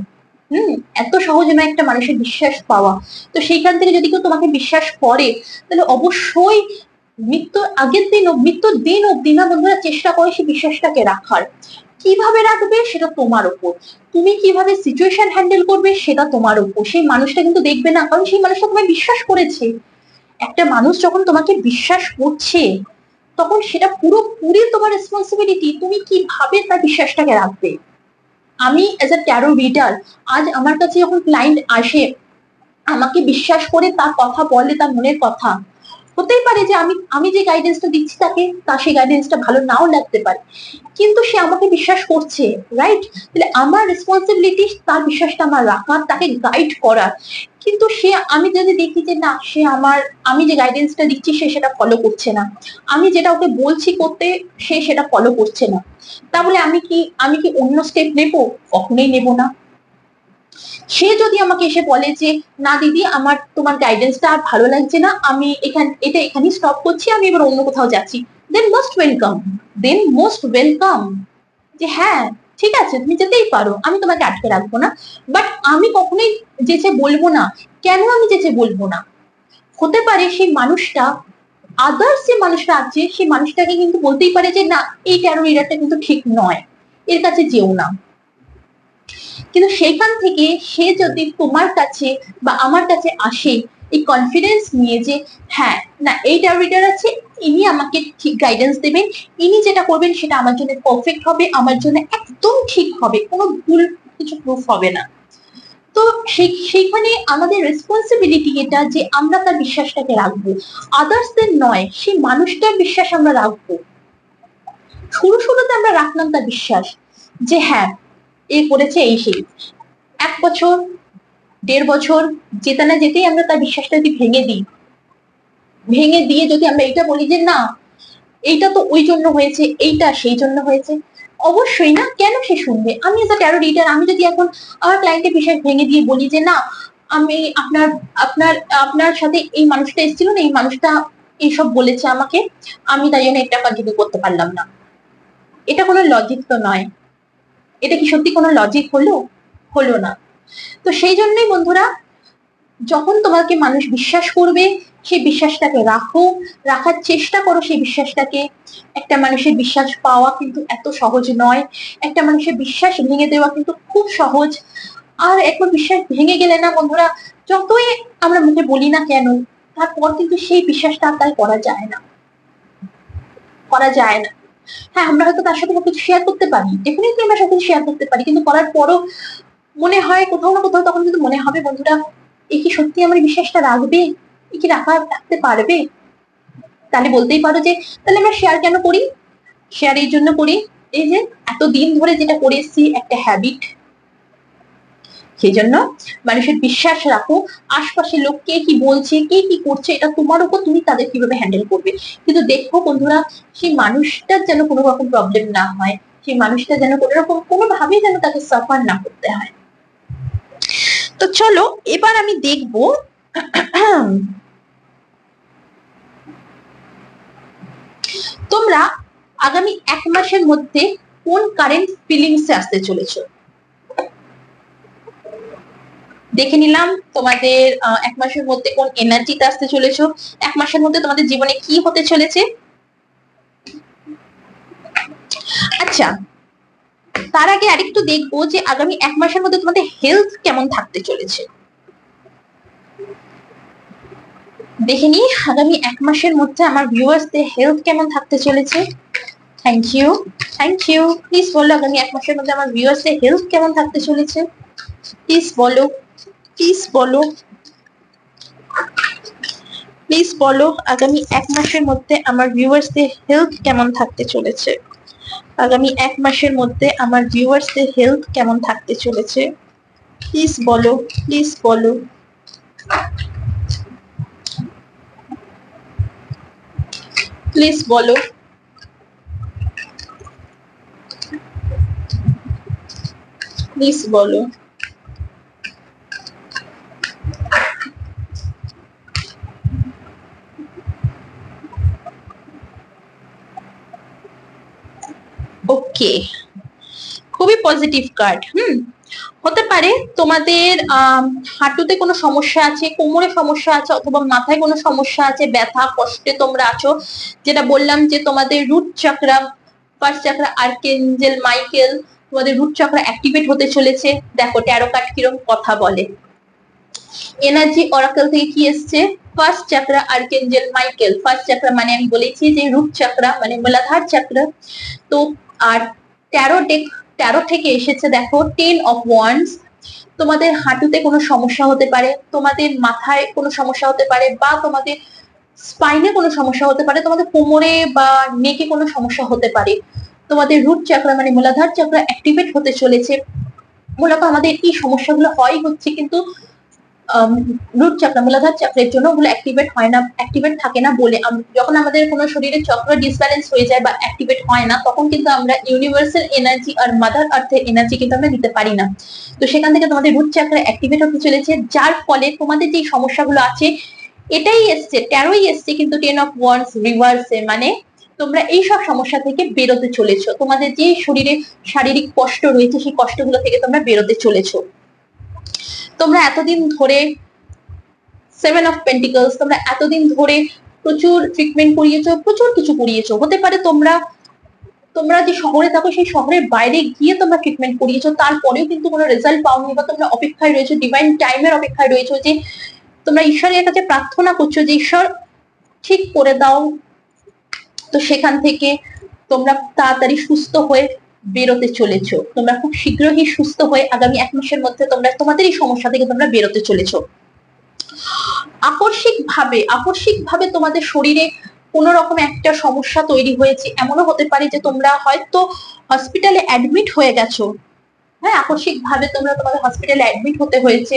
এত সহজ নয় একটা মানুষের বিশ্বাস পাওয়া। তো সেইখান থেকে যদি কেউ তোমাকে বিশ্বাস করে তাহলে অবশ্যই মৃত্যুর দিন অব্দি না বন্ধুরা চেষ্টা করে সেই বিশ্বাসটাকে রাখার। কিভাবে রাখবে সেটা তোমার উপর, তুমি কিভাবে সিচুয়েশন হ্যান্ডেল করবে সেটা তোমার উপর। সেই মানুষটা কিন্তু দেখবে না, কারণ সেই মানুষটা তোমায় বিশ্বাস করেছে। একটা মানুষ যখন তোমাকে বিশ্বাস করছে তখন সেটা পুরোপুরি তোমার রেসপন্সিবিলিটি, তুমি কিভাবে তার বিশ্বাসটাকে রাখবে। আমি এজ এ ট্যারো রিডার, আজ আমার কাছে যখন ক্লায়েন্ট আসে আমাকে বিশ্বাস করে তার কথা বলে, তার মনের কথা, হতেই পারে যে আমি যে গাইডেন্সটা দিচ্ছি তার সেই গাইডেন্সটা ভালো নাও লাগতে পারে, কিন্তু সে আমাকে বিশ্বাস করছে, রাইট? তাহলে আমার রেসপন্সিবিলিটি তার বিশ্বাসটা আমার রাখা, তাকে গাইড করা। কিন্তু আমি যদি দেখি যে না আমি যে গাইডেন্সটা দিচ্ছি সে সেটা ফলো করছে না, আমি যেটা ওকে বলছি করতে সে সেটা ফলো করছে না, তাহলে আমি কি অন্য স্টেপ নেব? কখনোই নেব না। সে যদি আমাকে এসে বলে যে না দিদি আমার তোমার গাইডেন্সটা আর ভালো লাগছে না, আমি এটা এখানেই স্টপ করছি, আমি এবার অন্য কোথাও যাচ্ছি, দেন মোস্ট ওয়েলকাম, যে হ্যাঁ ঠিক আছে তুমি যেতেই পারো, আমি তোমাকে আটকে রাখবো না। বাট আমি কখনোই যেচে বলবো না। কেন আমি যেচে বলবো না? হতে পারে সেই মানুষটা, আদার্স যে মানুষটা আছে সেই মানুষটাকে কিন্তু বলতেই পারে যে না এই ট্যারো রিডারটা কিন্তু ঠিক নয়, এর কাছে যেও না। কিন্তু সেইখান থেকে সে যদি তোমার কাছে বা আমার কাছে আসে এই কনফিডেন্স নিয়ে যে হ্যাঁ না এই ট্যারো রিডার আছে, ইনি আমাকে ঠিক গাইডেন্স দেবেন, ইনি যেটা করবেন সেটা আমার জন্য পারফেক্ট হবে, আমার জন্য একদম ঠিক হবে, কোনো ভুল কিছু প্রুফ হবে না। তো সেইখানে আমাদের রেসপন্সিবিলিটি এটা যে আমরা তার বিশ্বাসটাকে রাখবো, আদার্সদের নয়, সেই মানুষটার বিশ্বাস আমরা রাখবো। শুরুতে আমরা রাখলাম তার বিশ্বাস যে হ্যাঁ এ করেছে এই সেই, 1 বছর 1.5 বছর যেতে না যেতেই আমরা তার বিশ্বাসটা যদি ভেঙে দিয়ে যদি আমরা এটা বলি যে না এইটা তো ওই জন্য হয়েছে, এইটা সেই জন্য হয়েছে, অবশ্যই না, কেন সে শুনবে? আমি এজ আ ট্যারো রিডার আমি যদি এখন আমার ক্লায়েন্টের বিশ্বাস ভেঙে দিয়ে বলি যে না আমি আপনার আপনার আপনার সাথে এই মানুষটা এসেছিল না, এই মানুষটা এইসব বলেছে আমাকে, আমি তাই জন্য এটা কন্টিনিউ করতে পারলাম না, এটা কোনো লজিক তো নয়। এটা কি সত্যি কোনো লজিক হলো না। তো সেই জন্যই বন্ধুরা, যখন তোমাকে মানুষ বিশ্বাস করবে সেই বিশ্বাসটাকে রাখার চেষ্টা করো। সেই বিশ্বাসটাকে, একটা মানুষের বিশ্বাস পাওয়া কিন্তু এত সহজ নয়, একটা মানুষের বিশ্বাস ভেঙে দেওয়া কিন্তু খুব সহজ। আর একবার বিশ্বাস ভেঙে গেলে না বন্ধুরা, যতই আমরা মুখে বলি না কেন, তারপর কিন্তু সেই বিশ্বাসটা তার করা যায় না। হ্যাঁ আমরা হয়তো তার সাথে সবকিছু শেয়ার করতে পারি, ডেফিনেটলি আমরা সবকিছু শেয়ার করতে পারি, কিন্তু করার পরও মনে হয় কোথাও না কোথাও, তখন কিন্তু মনে হবে বন্ধুরা এ কি সত্যি আমার বিশ্বাসটা রাখবে, এ কি রাখতে পারবে? তাহলে বলতেই পারো যে তাহলে আমরা শেয়ার কেন করি? শেয়ার এই জন্য করি, এই যে এতদিন ধরে যেটা করে এসেছি একটা হ্যাবিট, সেই জন্য মানুষের বিশ্বাস রাখো। আশপাশের লোক কে কি বলছে, কে কি করছে, এটা তোমার উপর, তুমি তাদের কিভাবে হ্যান্ডেল করবে। কিন্তু দেখো বন্ধুরা, সেই মানুষটার যেন কোনো রকম প্রবলেম না হয়, সেই মানুষটা যেন কোনো রকম কোনোভাবেই যেন তাকে সাফার না করতে হয়। তো চলো এবার আমি দেখবো তোমরা আগামী 1 মাসের মধ্যে কোন কারেন্ট ফিলিংসে আসতে চলেছো। দেখে নিলাম তোমাদের 1 মাসের মধ্যে কোন এনার্জিতে আসতে চলেছো, 1 মাসের মধ্যে তোমাদের জীবনে কি হতে চলেছে। আচ্ছা, তার আগে আরেকটু দেখবো যে আগামী 1 মাসের মধ্যে তোমাদের হেলথ কেমন থাকতে চলেছে। দেখে নি আগামী 1 মাসের মধ্যে আমার ভিউয়ার্সদের হেলথ কেমন থাকতে চলেছে। থ্যাংক ইউ প্লিজ বলো আগামী 1 মাসের মধ্যে আমার ভিউয়ার্সদের হেলথ কেমন থাকতে চলেছে। প্লিজ বলো আগামী 1 মাসের মধ্যে আমার ভিউয়ার্সদের হেলথ কেমন থাকতে চলেছে। আগামী 1 মাসের মধ্যে আমার ভিউয়ার্সদের হেলথ কেমন থাকতে চলেছে। প্লিজ বলো ওকে, খুবই পজিটিভ কার্ড। হতে পারে তোমাদের হাঁটুতে কোনো সমস্যা আছে, কোমরে সমস্যা আছে, অথবা মাথায় কোনো সমস্যা আছে, ব্যথা কষ্টে তোমরা আছো। যেটা বললাম যে তোমাদের রুট চাকরা, ফার্স্ট চাকরা আর্কেঞ্জেল মাইকেল, তোমাদের রুট চাকরা অ্যাক্টিভেট হতে চলেছে। দেখো ট্যারো কার্ড কিরকম কথা বলে। এনার্জি অরাকল থেকে কি এসছে, ফার্স্ট চাকরা আর্কেঞ্জেল মাইকেল। ফার্স্ট চাকরা মানে আমি বলেছি যে রুট চাকরা মানে মূলাধার চাকরা। তো আর ট্যারো থেকে এসেছে দেখো 10 অফ ওয়ান্ডস। তোমাদের হাঁটুতে কোনো সমস্যা হতে পারে, তোমাদের মাথায় কোনো সমস্যা হতে পারে, বা তোমাদের স্পাইনে কোনো সমস্যা হতে পারে, তোমাদের কোমরে বা নেকে কোনো সমস্যা হতে পারে। তোমাদের রুট চাকরা মানে মূলাধার চাকরা অ্যাক্টিভেট হতে চলেছে। মূলত আমাদের এই সমস্যাগুলো হচ্ছে কিন্তু রুট চক্র মূলাধার চক্রের জন্য ওগুলো অ্যাক্টিভেট হয় না, অ্যাক্টিভেট থাকে না বলে যখন আমাদের কোনো শরীরের চক্র ডিসব্যালেন্স হয়ে যায় বা অ্যাক্টিভেট হয় না, তখন কিন্তু আমরা ইউনিভার্সাল এনার্জি আর মাদার আর্থের এনার্জি কিন্তু আমরা নিতে পারি না। তো সেখান থেকে তোমাদের রুট চক্র অ্যাক্টিভেট হতে চলেছে, যার ফলে তোমাদের যে সমস্যাগুলো আছে এটাই এসছে, 13ই এসছে কিন্তু 10 অফ ওয়ান্ডস রিভার্সে, মানে তোমরা এই সব সমস্যা থেকে বেরোতে চলেছো। তোমাদের যে শরীরে শারীরিক কষ্ট রয়েছে সেই কষ্টগুলো থেকে তোমরা বেরোতে চলেছো। তোমরা এতদিন ধরে 7 অফ পেন্টিকলস, তোমরা এতদিন ধরে প্রচুর ট্রিটমেন্ট করিয়েছো, প্রচুর কিছু করিয়েছো। হতে পারে তোমরা যে শহরে থাকো সেই শহরের বাইরে গিয়ে তোমরা ট্রিটমেন্ট করিয়েছো, তারপরেও কিন্তু কোনো রেজাল্ট পাওনি, বা তোমরা অপেক্ষায় রয়েছো, ডিভাইন টাইমের অপেক্ষায় রয়েছো, যে তোমরা ঈশ্বরের কাছে প্রার্থনা করছো যে ঈশ্বর ঠিক করে দাও। তো সেখান থেকে তোমরা তাড়াতাড়ি সুস্থ হয়ে বেরোতে চলেছো। তোমরা খুব শীঘ্রই সুস্থ হয়ে আগামী 1 মাসের মধ্যে তোমরা তোমাদের এই সমস্যা থেকে তোমরা বেরোতে চলেছো। আকস্মিকভাবে তোমাদের শরীরে কোন রকম একটা সমস্যা তৈরি হয়েছে, এমনও হতে পারে যে তোমরা হয়তো হসপিটালে অ্যাডমিট হয়ে গেছো। হ্যাঁ, আকস্মিকভাবে তোমাদের হসপিটালে অ্যাডমিট হতে হয়েছে।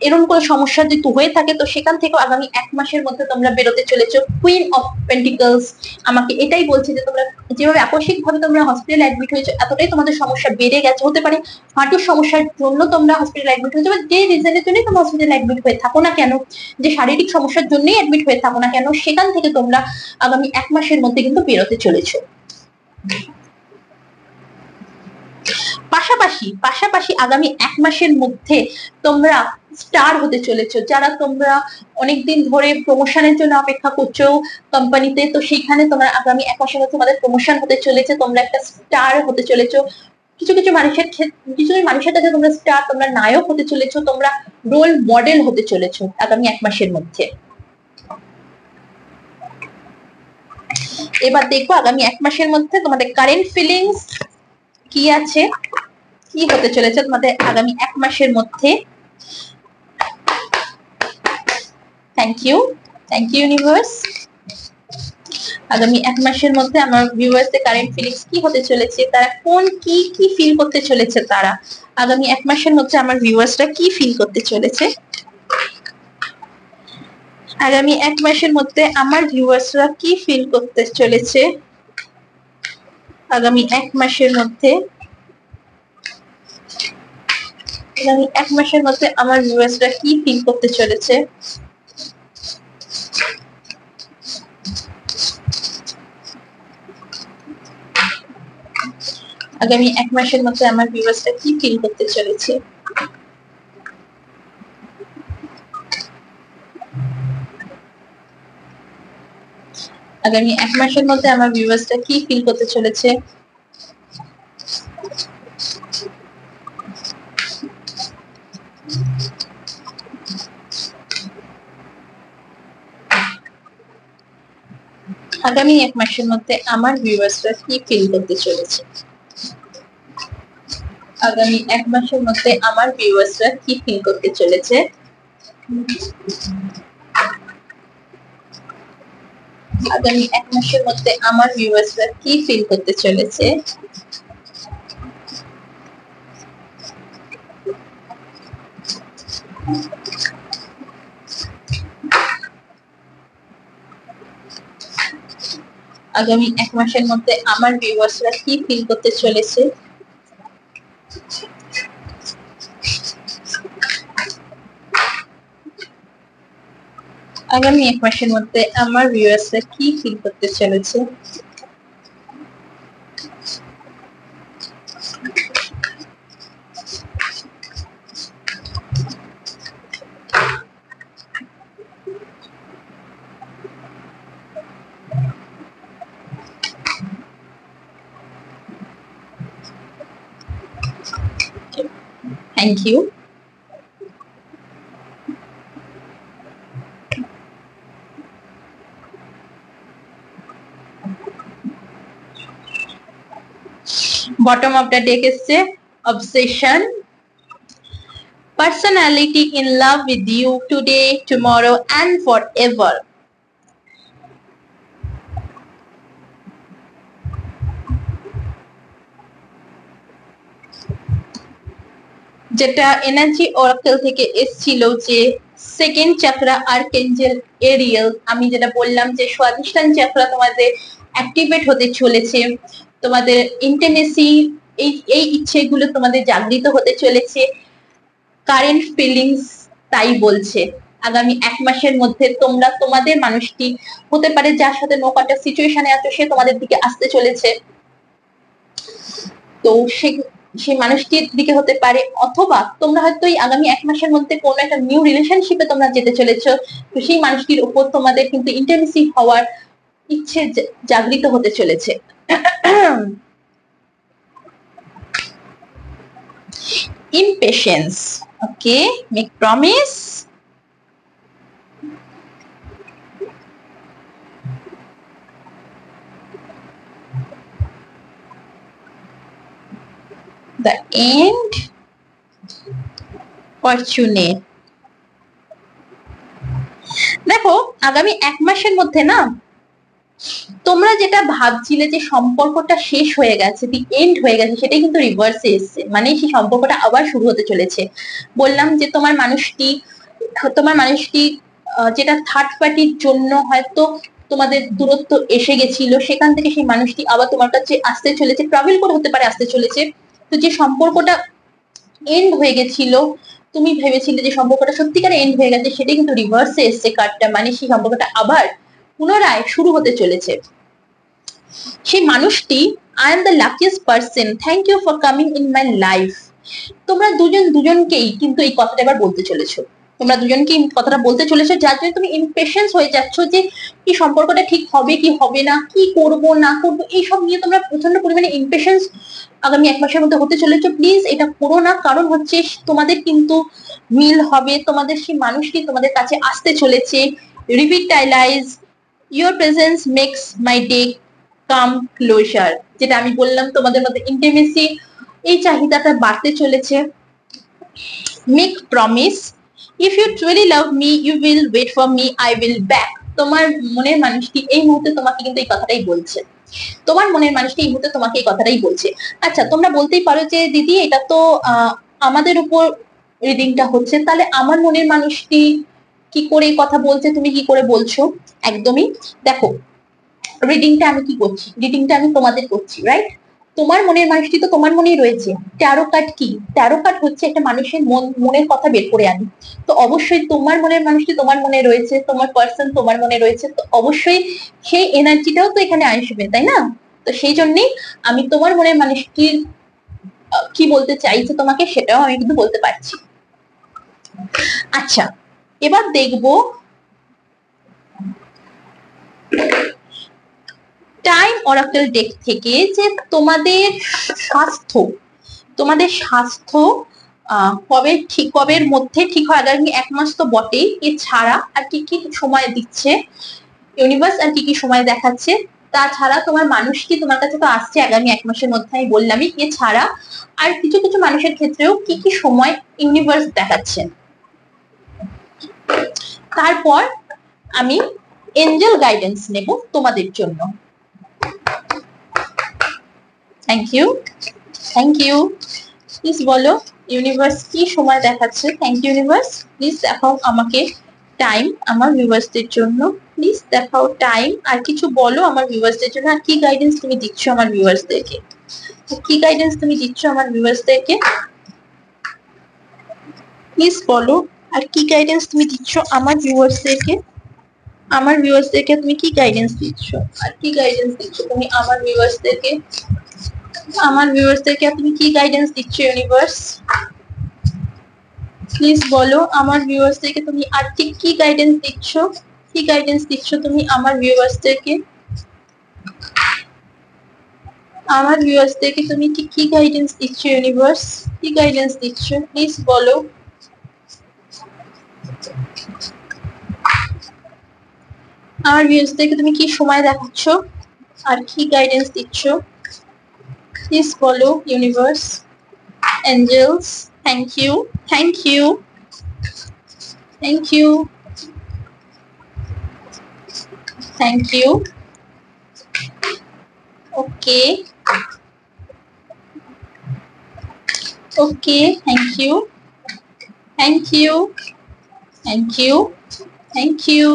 এরকম কোনো সমস্যা যদি হয়ে থাকে তো সেখান থেকে আগামী 1 মাসের মধ্যে তোমরা বেরোতে চলেছো। কুইন অফ পেন্টিকলস আমাকে এটাই বলছে যে তোমরা যেভাবে আকস্মিকভাবে তোমরা হসপিটালে অ্যাডমিট হয়েছো, এতটাই তোমাদের সমস্যা বেড়ে গেছে। হতে পারে হাঁটুর সমস্যার জন্য তোমরা হসপিটালে অ্যাডমিট হয়েছো, বা যে রিজনের জন্য তোমরা হসপিটালে অ্যাডমিট হয়ে থাকো না কেন, যে শারীরিক সমস্যার জন্যই অ্যাডমিট হয়ে থাকো না কেন, সেখান থেকে তোমরা আগামী 1 মাসের মধ্যে কিন্তু বেরোতে চলেছো। পাশাপাশি আগামী 1 মাসের মধ্যে তোমরা স্টার হতে চলেছো। যারা তোমরা অনেকদিন ধরে প্রমোশনের জন্য অপেক্ষা করছো কোম্পানিতে, তো সেইখানে তোমরা আগামী 1 মাসের মধ্যে তোমাদের প্রমোশন হতে চলেছে, তোমরা একটা স্টার হতে চলেছো। কিছু মানুষের কাছে তোমরা স্টার, তোমরা নায়ক হতে চলেছো, তোমরা রোল মডেল হতে চলেছো আগামী 1 মাসের মধ্যে। এবার দেখবো আগামী 1 মাসের মধ্যে তোমাদের কারেন্ট ফিলিংস কি আছে, কি হতে চলেছে তোমাদের আগামী 1 মাসের মধ্যে। Thank you universe. আগামী 1 মাসের মধ্যে আমার ভিউয়ার্সদের কারেন্ট ফিলিংস কি হতে চলেছে, তারা কি ফিল করতে চলেছে, তারা আগামী 1 মাসের মধ্যে আমার ভিউয়ার্সরা কি ফিল করতে চলেছে। আগামী 1 মাসের মধ্যে আমার ভিউয়ার্সরা কি ফিল করতে চলেছে। আগামী 1 মাসের মধ্যে আমার ভিউয়ার্সরা কি ফিল করতে চলেছে। আগামী 1 মাসের মধ্যে আমার ভিউয়ার্সরা কি ফিল করতে চলেছে। আগামী 1 মাসের মধ্যে আমার ভিউয়ার্সরা কি ফিল করতে চলেছে। আগামী 1 মাসের মধ্যে আমার ভিউয়ার্সরা কি ফিল করতে চলেছে। আগামী 1 মাসের মধ্যে আমার ভিউয়ার্সরা কি ফিল করতে চলেছে। আগামী 1 মাসের মধ্যে আমার ভিউয়ার্সরা কি ফিল করতে চলেছে। আগামী 1 মাসের মধ্যে আমার ভিউয়ার্সরা কি ফিল করতে চলেছে। আগামী 1 মাসের মধ্যে আমার ভিউয়ার্সরা কি ফিল করতে চলেছে। Thank you. Bottom of the deck এসছে obsession, personality in love with you today, tomorrow and forever. যেটা এনার্জি অরাকেল থেকে এসেছিল যে সেকেন্ড চাকরা আর্কেঞ্জেল এরিয়েল, আমি যেটা বললাম যে স্বাধিষ্ঠান চাকরা তোমাদের অ্যাক্টিভেট হতে চলেছে, তোমাদের ইন্টিমেসি এই ইচ্ছেগুলো তোমাদের জাগৃত হতে চলেছে, কারেন্ট ফিলিংস তাই বলছে। আগামী 1 মাসের মধ্যে তোমরা তোমাদের মানুষটি হতে পারে যার সাথে নো কন্টাক্ট সিচুয়েশনে আছো, সে তোমাদের দিকে আসতে চলেছে। তো সেই মানুষটির দিকে হতে পারে, অথবা তোমরা হয়তো এই আগামী 1 মাসের মধ্যে কোনো একটা নিউ রিলেশনশিপে তোমরা যেতে চলেছো, তো সেই মানুষটির উপর তোমাদের কিন্তু ইন্টিমেসি হওয়ার ইচ্ছে জাগৃত হতে চলেছে। impatience, okay, make promise, the end, fortunate। দেখো আগামী 1 মাসের মধ্যে না তোমরা যেটা ভাবছিলে যে সম্পর্কটা শেষ হয়ে গেছে, দি এন্ড হয়ে গেছে, সেটাই কিন্তু রিভার্সে এসছে, মানে সেই সম্পর্কটা আবার শুরু হতে চলেছে। বললাম যে তোমার মানুষটি যেটা থার্ড পার্টির জন্য হয়তো তোমাদের দূরত্ব এসে গেছিল, সেখান থেকে সেই মানুষটি আবার তোমার কাছে আসতে চলেছে, ট্রাভেল করে হতে পারে আসতে চলেছে। তো যে সম্পর্কটা এন্ড হয়ে গেছিল, তুমি ভেবেছিলে যে সম্পর্কটা সত্যিকারে এন্ড হয়ে গেছে, সেটা কিন্তু রিভার্সে এসছে কার্ডটা, মানে সেই সম্পর্কটা আবার পুনরায় শুরু হতে চলেছে। সেই মানুষটি, I am the luckiest person, thank you for coming in my life. তোমরা দুজনকেই কিন্তু এই কথাটা এবার বলতে চলেছো, তোমরা দুজনকেই কথাটা বলতে চলেছো, যার জন্য তুমি ইমপেশেন্স হয়ে যাচ্ছ যে কি সম্পর্কটা ঠিক হবে কি হবে না, কি করব না করব, এইসব নিয়ে তোমরা প্রচন্ড পরিমাণে ইমপেশেন্স আগামী 1 মাসের মধ্যে হতে চলেছো। প্লিজ এটা করো না, কারণ হচ্ছে তোমাদের কিন্তু মিল হবে, তোমাদের সেই মানুষটি তোমাদের কাছে আসতে চলেছে। Revitalise your presence makes my day come closer, যেটা আমি বললাম তোমাদের মধ্যে ইন্টিমেসি এই চাহিদাটা বাড়তে চলেছে। Make promise, if you truly love me you will wait for me, I will back. তোমার মনের মানুষটি এই মুহূর্তে তোমাকে কিন্তু এই কথাটাই বলছে, তোমার মনের মানুষটি এই মুহূর্তে তোমাকে এই কথাটাই বলছে। আচ্ছা তোমরা বলতেই পারো যে দিদি এটা তো আমাদের উপর রিডিংটা হচ্ছে, তাহলে আমার মনের মানুষটি কি করে কথা বলছে, তুমি কি করে বলছো? একদমই, দেখো রিডিংটা আমি কি করছি, রিডিংটা আমি তোমাদের করছি, রাইট? তোমার মনের মানুষটি তো তোমার মনেই রয়েছে। ট্যারো কার্ড কি? ট্যারো কার্ড হচ্ছে একটা মানুষের মনের কথা বের করে আনি। তো অবশ্যই তোমার মনের মানুষটি তোমার মনে রয়েছে, তোমার পার্সন তোমার মনে রয়েছে, তো অবশ্যই সেই এনার্জিটাও তো এখানে আসবে, তাই না? তো সেই জন্যই আমি তোমার মনের মানুষটির কি বলতে চাইছে তোমাকে, সেটাও আমি কিন্তু বলতে পারছি। আচ্ছা এবার দেখবো টাইম অরাকেল ডেক থেকে যে তোমাদের স্বাস্থ্য কবের মধ্যে ঠিক হয়, আগামী 1 মাস তো বটেই, এছাড়া আর কি কি সময় দিচ্ছে ইউনিভার্স, আর কি কি সময় দেখাচ্ছে, তাছাড়া তোমার মানুষটি তোমার কাছে তো আসছে আগামী 1 মাসের মধ্যে, আমি বললামই, এছাড়া আর কিছু কিছু মানুষের ক্ষেত্রেও কি কি সময় ইউনিভার্স দেখাচ্ছে। তারপর আমি এঞ্জেল গাইডেন্স নেব তোমাদের জন্য। Thank you, thank you. Please বলো ইউনিভার্স কি সময় দেখাচ্ছে। থ্যাংক ইউ ইউনিভার্স, প্লিজ দেখাও আমাকে টাইম আমার ভিউয়ার্সদের জন্য, প্লিজ দেখাও টাইম, আর কিছু বলো আমার ভিউয়ার্সদের জন্য, আর কি গাইডেন্স তুমি দিচ্ছ আমার ভিউয়ার্সদেরকে, কি গাইডেন্স তুমি দিচ্ছ আমার ভিউয়ার্সদেরকে, প্লিজ বলো। আর কি গাইডেন্স তুমি দিচ্ছ আমার ভিউয়ার্সদেরকে, আমার ভিউয়ার্সদেরকে তুমি কি গাইডেন্স দিচ্ছ, আর কি গাইডেন্স দিচ্ছ তুমি আমার ভিউয়ার্সদেরকে, আমার ভিউয়ার্সদেরকে তুমি কি গাইডেন্স দিচ্ছ ইউনিভার্স, প্লিজ বলো আমার ভিউয়ার্সদেরকে তুমি আর ঠিক কি গাইডেন্স দিচ্ছ, কি গাইডেন্স দিচ্ছ তুমি আমার ভিউয়ার্সদেরকে, আমার ভিউয়ার্সদেরকে তুমি ঠিক কি গাইডেন্স দিচ্ছ ইউনিভার্স, কি গাইডেন্স দিচ্ছ, প্লিজ বলো। আমার ভিউয়ার্সদেরকে তুমি কি সময় দেখাচ্ছ আর কি গাইডেন্স দিচ্ছ, প্লিজ বলো universe, angels, thank you, thank you, thank you, thank you. Okay okay, thank you, thank you, thank you, thank you,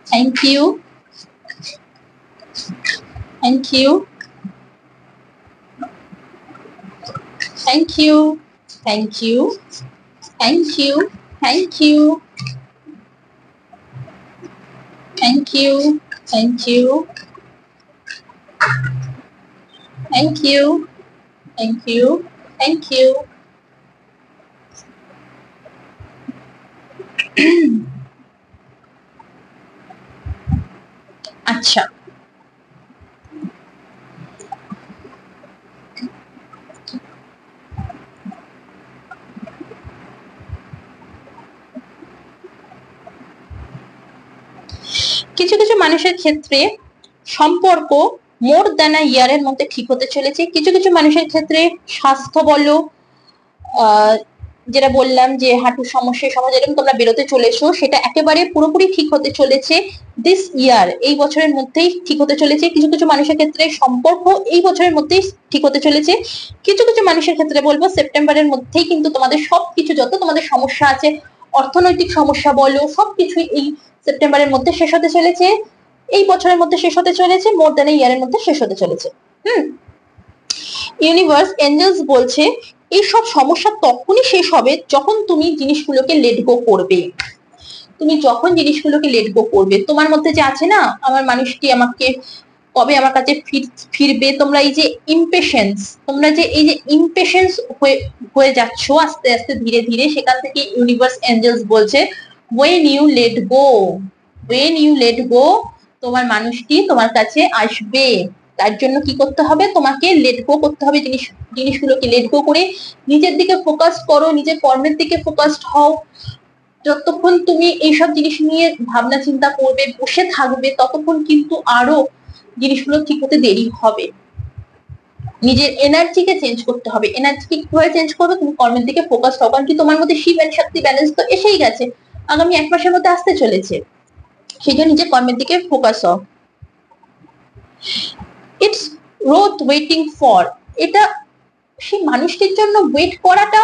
thank you, thank you, thank you, thank you, thank you, thank you, thank you, thank you, thank you, thank you, thank you. আচ্ছা, কিছু কিছু মানুষের ক্ষেত্রে সম্পর্ক more than a ইয়ারের মধ্যে ঠিক হতে চলেছে। কিছু কিছু মানুষের ক্ষেত্রে স্বাস্থ্য বলো, যেটা বললাম যে হাঁটুর সমস্যা যেরকম তোমরা বেরোতে চলেছো, সেটা একেবারে পুরোপুরি ঠিক হতে চলেছে দিস ইয়ার, এই বছরের মধ্যেই ঠিক হতে চলেছে। কিছু কিছু মানুষের ক্ষেত্রে সম্পর্ক এই বছরের মধ্যেই ঠিক হতে চলেছে। কিছু কিছু মানুষের ক্ষেত্রে বলবো সেপ্টেম্বরের মধ্যেই কিন্তু তোমাদের সবকিছু, যত তোমাদের সমস্যা আছে, অর্থনৈতিক সমস্যা বলো, সবকিছুই এই সেপ্টেম্বরের মধ্যে শেষ হতে চলেছে, এই বছরের মধ্যে শেষ হতে চলেছে, মোর দ্যান আ ইয়ারের মধ্যে শেষ হতে চলেছে। ইউনিভার্স এঞ্জেলস বলছে এইসব সমস্যা তখনই শেষ হবে যখন তুমি জিনিসগুলোকে লেট গো করবে। তুমি যখন জিনিসগুলোকে লেট গো করবে, তোমার মধ্যে যে আছে না, আমার মানুষটি আমাকে কবে আমার কাছে ফিরবে, তোমরা এই যে ইমপেশেন্স, তোমরা যে এই যে ইমপেশেন্স হয়ে যাচ্ছ আস্তে আস্তে ধীরে ধীরে, সেখান থেকে ইউনিভার্স এঞ্জেলস বলছে when you let go, when you let go, তোমার মানুষটি তোমার কাছে আসবে। তার জন্য কি করতে হবে, তোমাকে লেট গো করতে হবে, জিনিসগুলোকে লেট গো করে নিজের দিকে ফোকাস করো, নিজের কর্মের দিকে ফোকাসড হও। যতক্ষণ তুমি এইসব জিনিস নিয়ে ভাবনা চিন্তা করবে, বসে থাকবে, ততক্ষণ কিন্তু আরো জিনিসগুলো ঠিক হতে দেরি হবে। নিজের এনার্জিকে চেঞ্জ করতে হবে। এনার্জিকে কিভাবে চেঞ্জ করবে, তুমি কর্মের দিকে ফোকাস হও, কারণ কি তোমার মধ্যে শিব এন্ড শক্তি ব্যালেন্স তো এসেই গেছে, আগামী 1 মাসের মধ্যে আসতে চলেছে। সেই জন্য নিজের কর্মের দিকে ফোকাস হও। ইটস ওয়ার্থ ওয়েটিং ফর, এটা সেই মানুষটির জন্য ওয়েট করাটা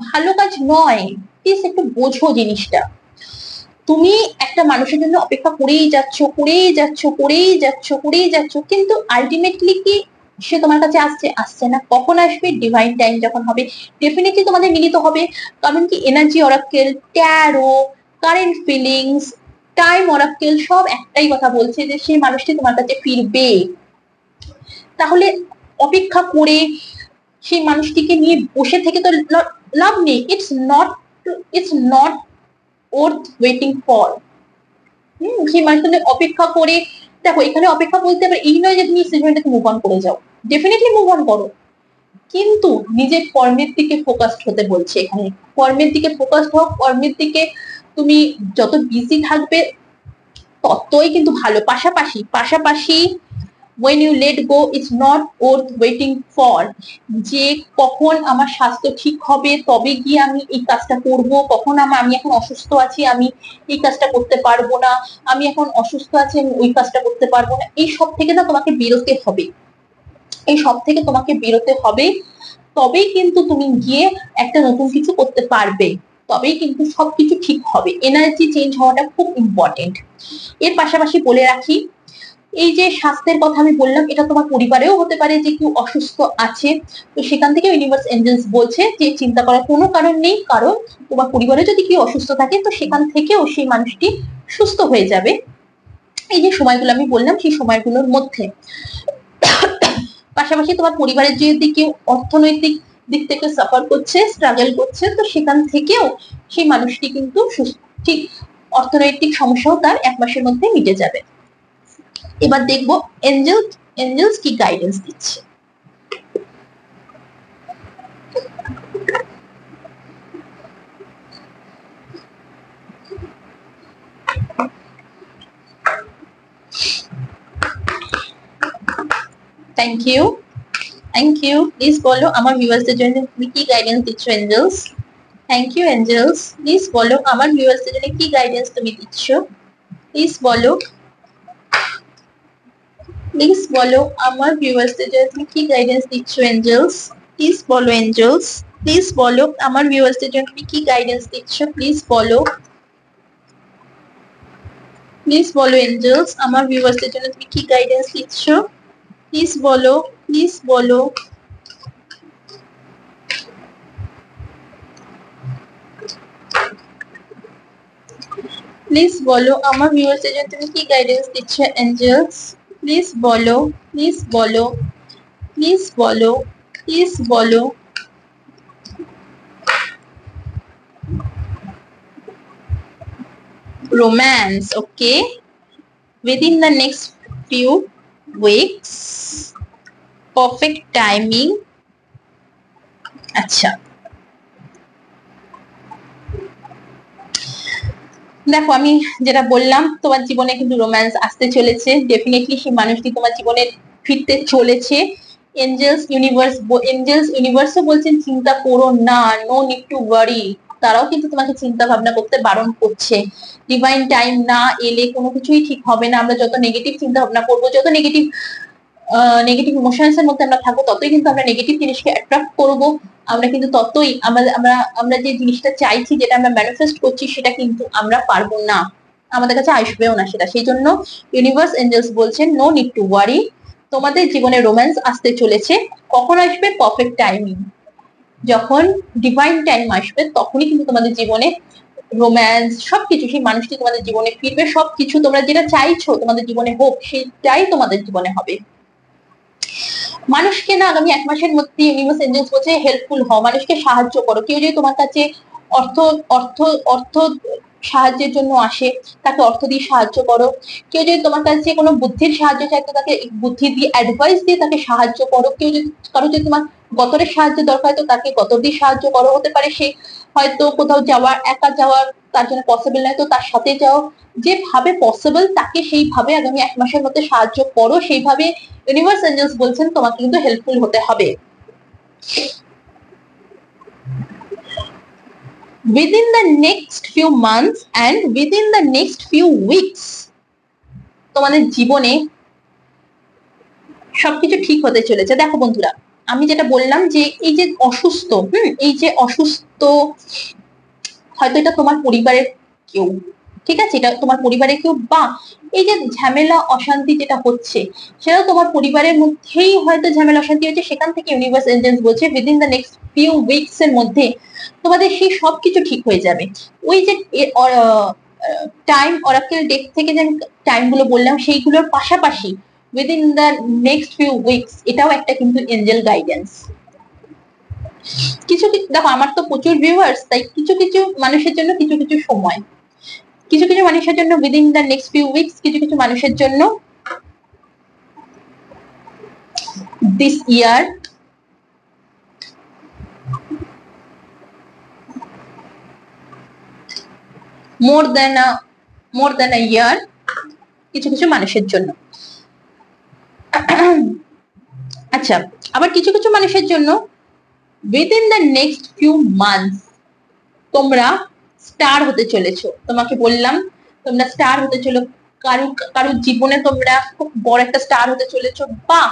ভালো কাজ নয়। প্লিজ একটু বোঝো জিনিসটা। তুমি একটা মানুষের জন্য অপেক্ষা করেই যাচ্ছ, করেই যাচ্ছ, করেই যাচ্ছ, করেই যাচ্ছ, কিন্তু আলটিমেটলি কি সে তোমার কাছে আসছে না। কখন আসবে, ডিভাইন টাইম যখন হবে ডেফিনেটলি তোমাদের মিলিত হবে। কারণ কি energy oracle, taro, current feelings, time oracle সব একটাই কথা বলছে যে সেই মানুষটি তোমার কাছে ফিরবে। তাহলে অপেক্ষা করে সেই মানুষটিকে নিয়ে বসে থেকে তো লাভ নেই। It's not worth waiting for. সেই মানুষটাকে অপেক্ষা করে, দেখো এখানে অপেক্ষা বলতে পারে এই নয় যে তুমি সিচুয়েশনটাকে মুভ অন করে যাও, ডেফিনেটলি মুভ অন করো, কিন্তু নিজের কর্মের দিকে ফোকাসড হতে বলছে এখানে। কর্মের দিকে ফোকাসড হোক, কর্মের দিকে তুমি যত বিজি থাকবে ততই কিন্তু ভালো। পাশাপাশি when you let go, it's not worth waiting for, যে কখন আমার স্বাস্থ্য ঠিক হবে তবে গিয়ে আমি এই কাজটা করব, কখন আমি এখন অসুস্থ আছি আমি এই কাজটা করতে পারবো না, আমি এখন অসুস্থ আছি আমি ওই কাজটা করতে পারবো না, এই সব থেকে না তোমাকে বেরোতে হবে। এই সব থেকে তোমাকে বেরোতে হবে, তবেই কিন্তু তুমি গিয়ে একটা নতুন কিছু করতে পারবে, তবেই কিন্তু সবকিছু ঠিক হবে। এনার্জি চেঞ্জ হওয়াটা খুব ইম্পর্টেন্ট। এর পাশাপাশি বলে রাখি, এই যে স্বাস্থ্যের কথা আমি বললাম, এটা তোমার পরিবারেও হতে পারে যে কেউ অসুস্থ আছে, তো সেখান থেকে ইউনিভার্স এঞ্জেলস বলছে যে চিন্তা করার কোনো কারণ নেই, কারণ তোমার পরিবারে যদি কেউ অসুস্থ থাকে তো সেখান থেকেও সেই মানুষটি সুস্থ হয়ে যাবে এই যে সময়গুলো আমি বললাম সেই সময়গুলোর মধ্যে। পাশাপাশি তোমার পরিবারের যদি কেউ অর্থনৈতিক দিক থেকে সাফার করছে, স্ট্রাগল করছে, তো সেখান থেকেও সেই মানুষটি কিন্তু ঠিক অর্থনৈতিক সমস্যাও তার 1 মাসের মধ্যে মিটে যাবে। এবার দেখবো এঞ্জেলস কি গাইডেন্স দিচ্ছে। Thank you, thank you. Please বলো আমার ভিউয়ার্সদের জন্য তুমি কি গাইডেন্স দিচ্ছ angels. Thank you angels. Please বলো আমার ভিউয়ার্সদের জন্য কি গাইডেন্স তুমি দিচ্ছ, প্লিজ বলো। প্লিজ বলো আমার ভিউয়ার্সদের জন্য তুমি কি গাইডেন্স দিচ্ছ এঞ্জেলস। প্লিজ বলো এঞ্জেলস, প্লিজ বলো আমার ভিউয়ার্সদের জন্য তুমি কি গাইডেন্স দিচ্ছ, প্লিজ বলো। প্লিজ বলো এঞ্জেলস আমার ভিউয়ার্সদের জন্য তুমি কি গাইডেন্স দিচ্ছ, প্লিজ বলো, প্লিজ বলো। প্লিজ বলো আমার ভিউয়ার্সদের জন্য তুমি কি গাইডেন্স দিচ্ছ এঞ্জেলস। প্লিজ বলো, প্লিজ বলো, প্লিজ বলো, প্লিজ বলো। Romance, okay, within the next few weeks, perfect timing. আচ্ছা, দেখো আমি যেটা বললাম তোমার জীবনে কিন্তু রোম্যান্স আসতে চলেছে, ডেফিনেটলি সেই মানুষটি তোমার জীবনে ফিরতে চলেছে। এঞ্জেলস ইউনিভার্সও বলছেন চিন্তা করো না, নো নিড টু ওয়ারি। তারাও কিন্তু তোমাকে চিন্তা ভাবনা করতে বারণ করছে। ডিভাইন টাইম না এলে কোনো কিছুই ঠিক হবে না। আমরা যত নেগেটিভ চিন্তা ভাবনা করবো, যত নেগেটিভ ইমোশনস এর মধ্যে আমরা থাকবো, ততই কিন্তু আমরা নেগেটিভ জিনিসকে অ্যাট্রাক্ট করবো। আমরা কিন্তু ততই আমরা যে জিনিসটা চাইছি, যেটা আমরা ম্যানিফেস্ট করছি, সেটা কিন্তু আমরা পারবো না, আমাদের কাছে আসবেও না সেটা। সেই জন্য ইউনিভার্স এঞ্জেলস বলছেন নো নিড টু ওয়ারি, তোমাদের জীবনে রোম্যান্স আসতে চলেছে। কখন আসবে? পারফেক্ট টাইমিং, যখন ডিভাইন টাইম আসবে তখনই কিন্তু তোমাদের জীবনে রোম্যান্স সবকিছু, সেই মানুষটি তোমাদের জীবনে ফিরবে। সবকিছু তোমরা যেটা চাইছো তোমাদের জীবনে হোক, সেটাই তোমাদের জীবনে হবে। মানুষকে না আগামী 1 মাসের মধ্যে ইউনিভার্স এঞ্জেলস বলছে হেল্পফুল হও, মানুষকে সাহায্য করো। কেউ যদি তোমার কাছে অর্থ অর্থ অর্থ সাহায্যের জন্য আসে, তাকে অর্থ দিয়ে সাহায্য করো। কেউ যদি তোমার কাছে কোনো বুদ্ধির সাহায্য চাইতো, তাকে বুদ্ধি দিয়ে অ্যাডভাইস দিয়ে তাকে সাহায্য করো। কেউ যদি কারো যদি তোমার গতরের সাহায্য দরকার হয়, তো তাকে গতর দিয়ে সাহায্য করো। হতে পারে সে হয়তো কোথাও যাওয়ার, একা যাওয়ার তার জন্য পসিবল নয়, তো তার সাথে যাও। যেভাবে পসিবল তাকে সেইভাবে আগামী 1 মাসের মধ্যে সাহায্য করো। সেইভাবে ইউনিভার্স এঞ্জেলস বলছেন তোমাকে কিন্তু হেল্পফুল হতে হবে। within the next few months and within the next few weeks তোমাদের জীবনে সবকিছু ঠিক হতে চলেছে। দেখো বন্ধুরা, আমি যেটা বললাম যে এই যে অসুস্থ, এই যে অসুস্থ, হয়তো এটা তোমার পরিবারের কেউ, ঠিক আছে, এটা তোমার পরিবারের কেউ, বা এই যে ঝামেলা অশান্তি যেটা হচ্ছে, সেটাও তোমার পরিবারের মধ্যেই হয়তো ঝামেলা অশান্তি হচ্ছে। সেখান থেকে ইউনিভার্স এঞ্জেলস বলছে within the next few weeks এর মধ্যে তোমাদের সেই সবকিছু ঠিক হয়ে যাবে। ওই যে টাইম অরাকেল ডেক থেকে যে টাইম গুলো বললাম, সেইগুলোর পাশাপাশি within the next few weeks, এটাও একটা কিন্তু এঞ্জেল গাইডেন্স। কিছু দেখো, আমার তো প্রচুর ভিউয়ার্স, তাই কিছু কিছু মানুষের জন্য কিছু কিছু সময়, কিছু কিছু মানুষের জন্য within the next few weeks, কিছু কিছু মানুষের জন্য দিস ইয়ার, মোর দেন আ ইয়ার, কিছু কিছু মানুষের জন্য। আচ্ছা, আবার কিছু কিছু মানুষের জন্য within the next few months তোমরা স্টার হতে চলেছো। তোমাকে বললাম তোমরা স্টার হতে চলো, কারো জীবনে তোমরা খুব বড় একটা স্টার হতে চলেছো, বা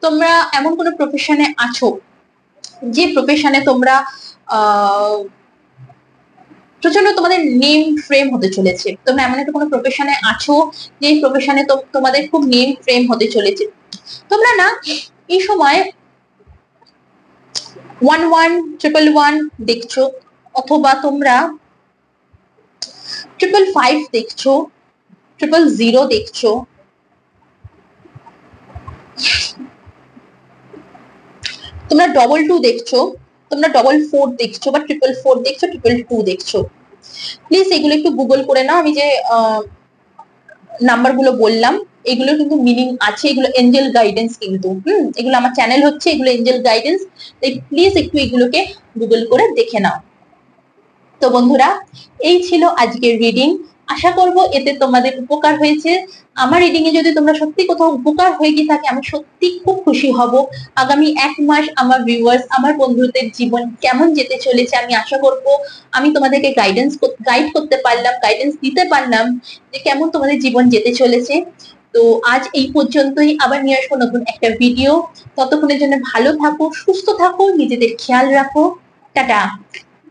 তোমরা এমন কোনো প্রফেশনে আছো যে প্রফেশনে তোমরা প্রচন্ড তোমাদের নেম ফ্রেম হতে চলেছে। তোমরা এমন একটা কোনো প্রফেশনে আছো যে প্রফেশনে তোমাদের খুব নেম ফ্রেম হতে চলেছে। তোমরা না এই সময় 1111 দেখছো, অথবা তোমরা 555 দেখছো, 000 দেখছো, তোমরা 22 দেখছো, তোমরা 44 দেখছো, বা 444 দেখছো, 222 দেখছো। প্লিজ এগুলো একটু গুগল করে নাও। আমি যে নাম্বার গুলো বললাম, এগুলো কিন্তু মিনিং আছে, এগুলো এঞ্জেল গাইডেন্স কিন্তু। এগুলো আমার চ্যানেল হচ্ছে, এগুলো এঞ্জেল গাইডেন্স, তাই প্লিজ একটু এগুলোকে গুগল করে দেখে নাও। তো বন্ধুরা, এই ছিল আজকের রিডিং। আশা করব এতে তোমাদের উপকার হয়েছে। আমার রিডিং এ যদি তোমরা সত্যি কোথাও উপকার হয়ে গিয়ে থাকে, আমি সত্যি খুব খুশি হব। আগামী 1 মাস আমার ভিউয়ার্স, আমার বন্ধুদের জীবন কেমন যেতে চলেছে, আমি আশা করব আমি তোমাদেরকে গাইড করতে পারলাম, গাইডেন্স দিতে পারলাম যে কেমন তোমাদের জীবন যেতে চলেছে। তো আজ এই পর্যন্তই, আবার নিয়ে আসবো নতুন একটা ভিডিও। ততক্ষণের জন্য ভালো থাকো, সুস্থ থাকো, নিজেদের খেয়াল রাখো। টাটা।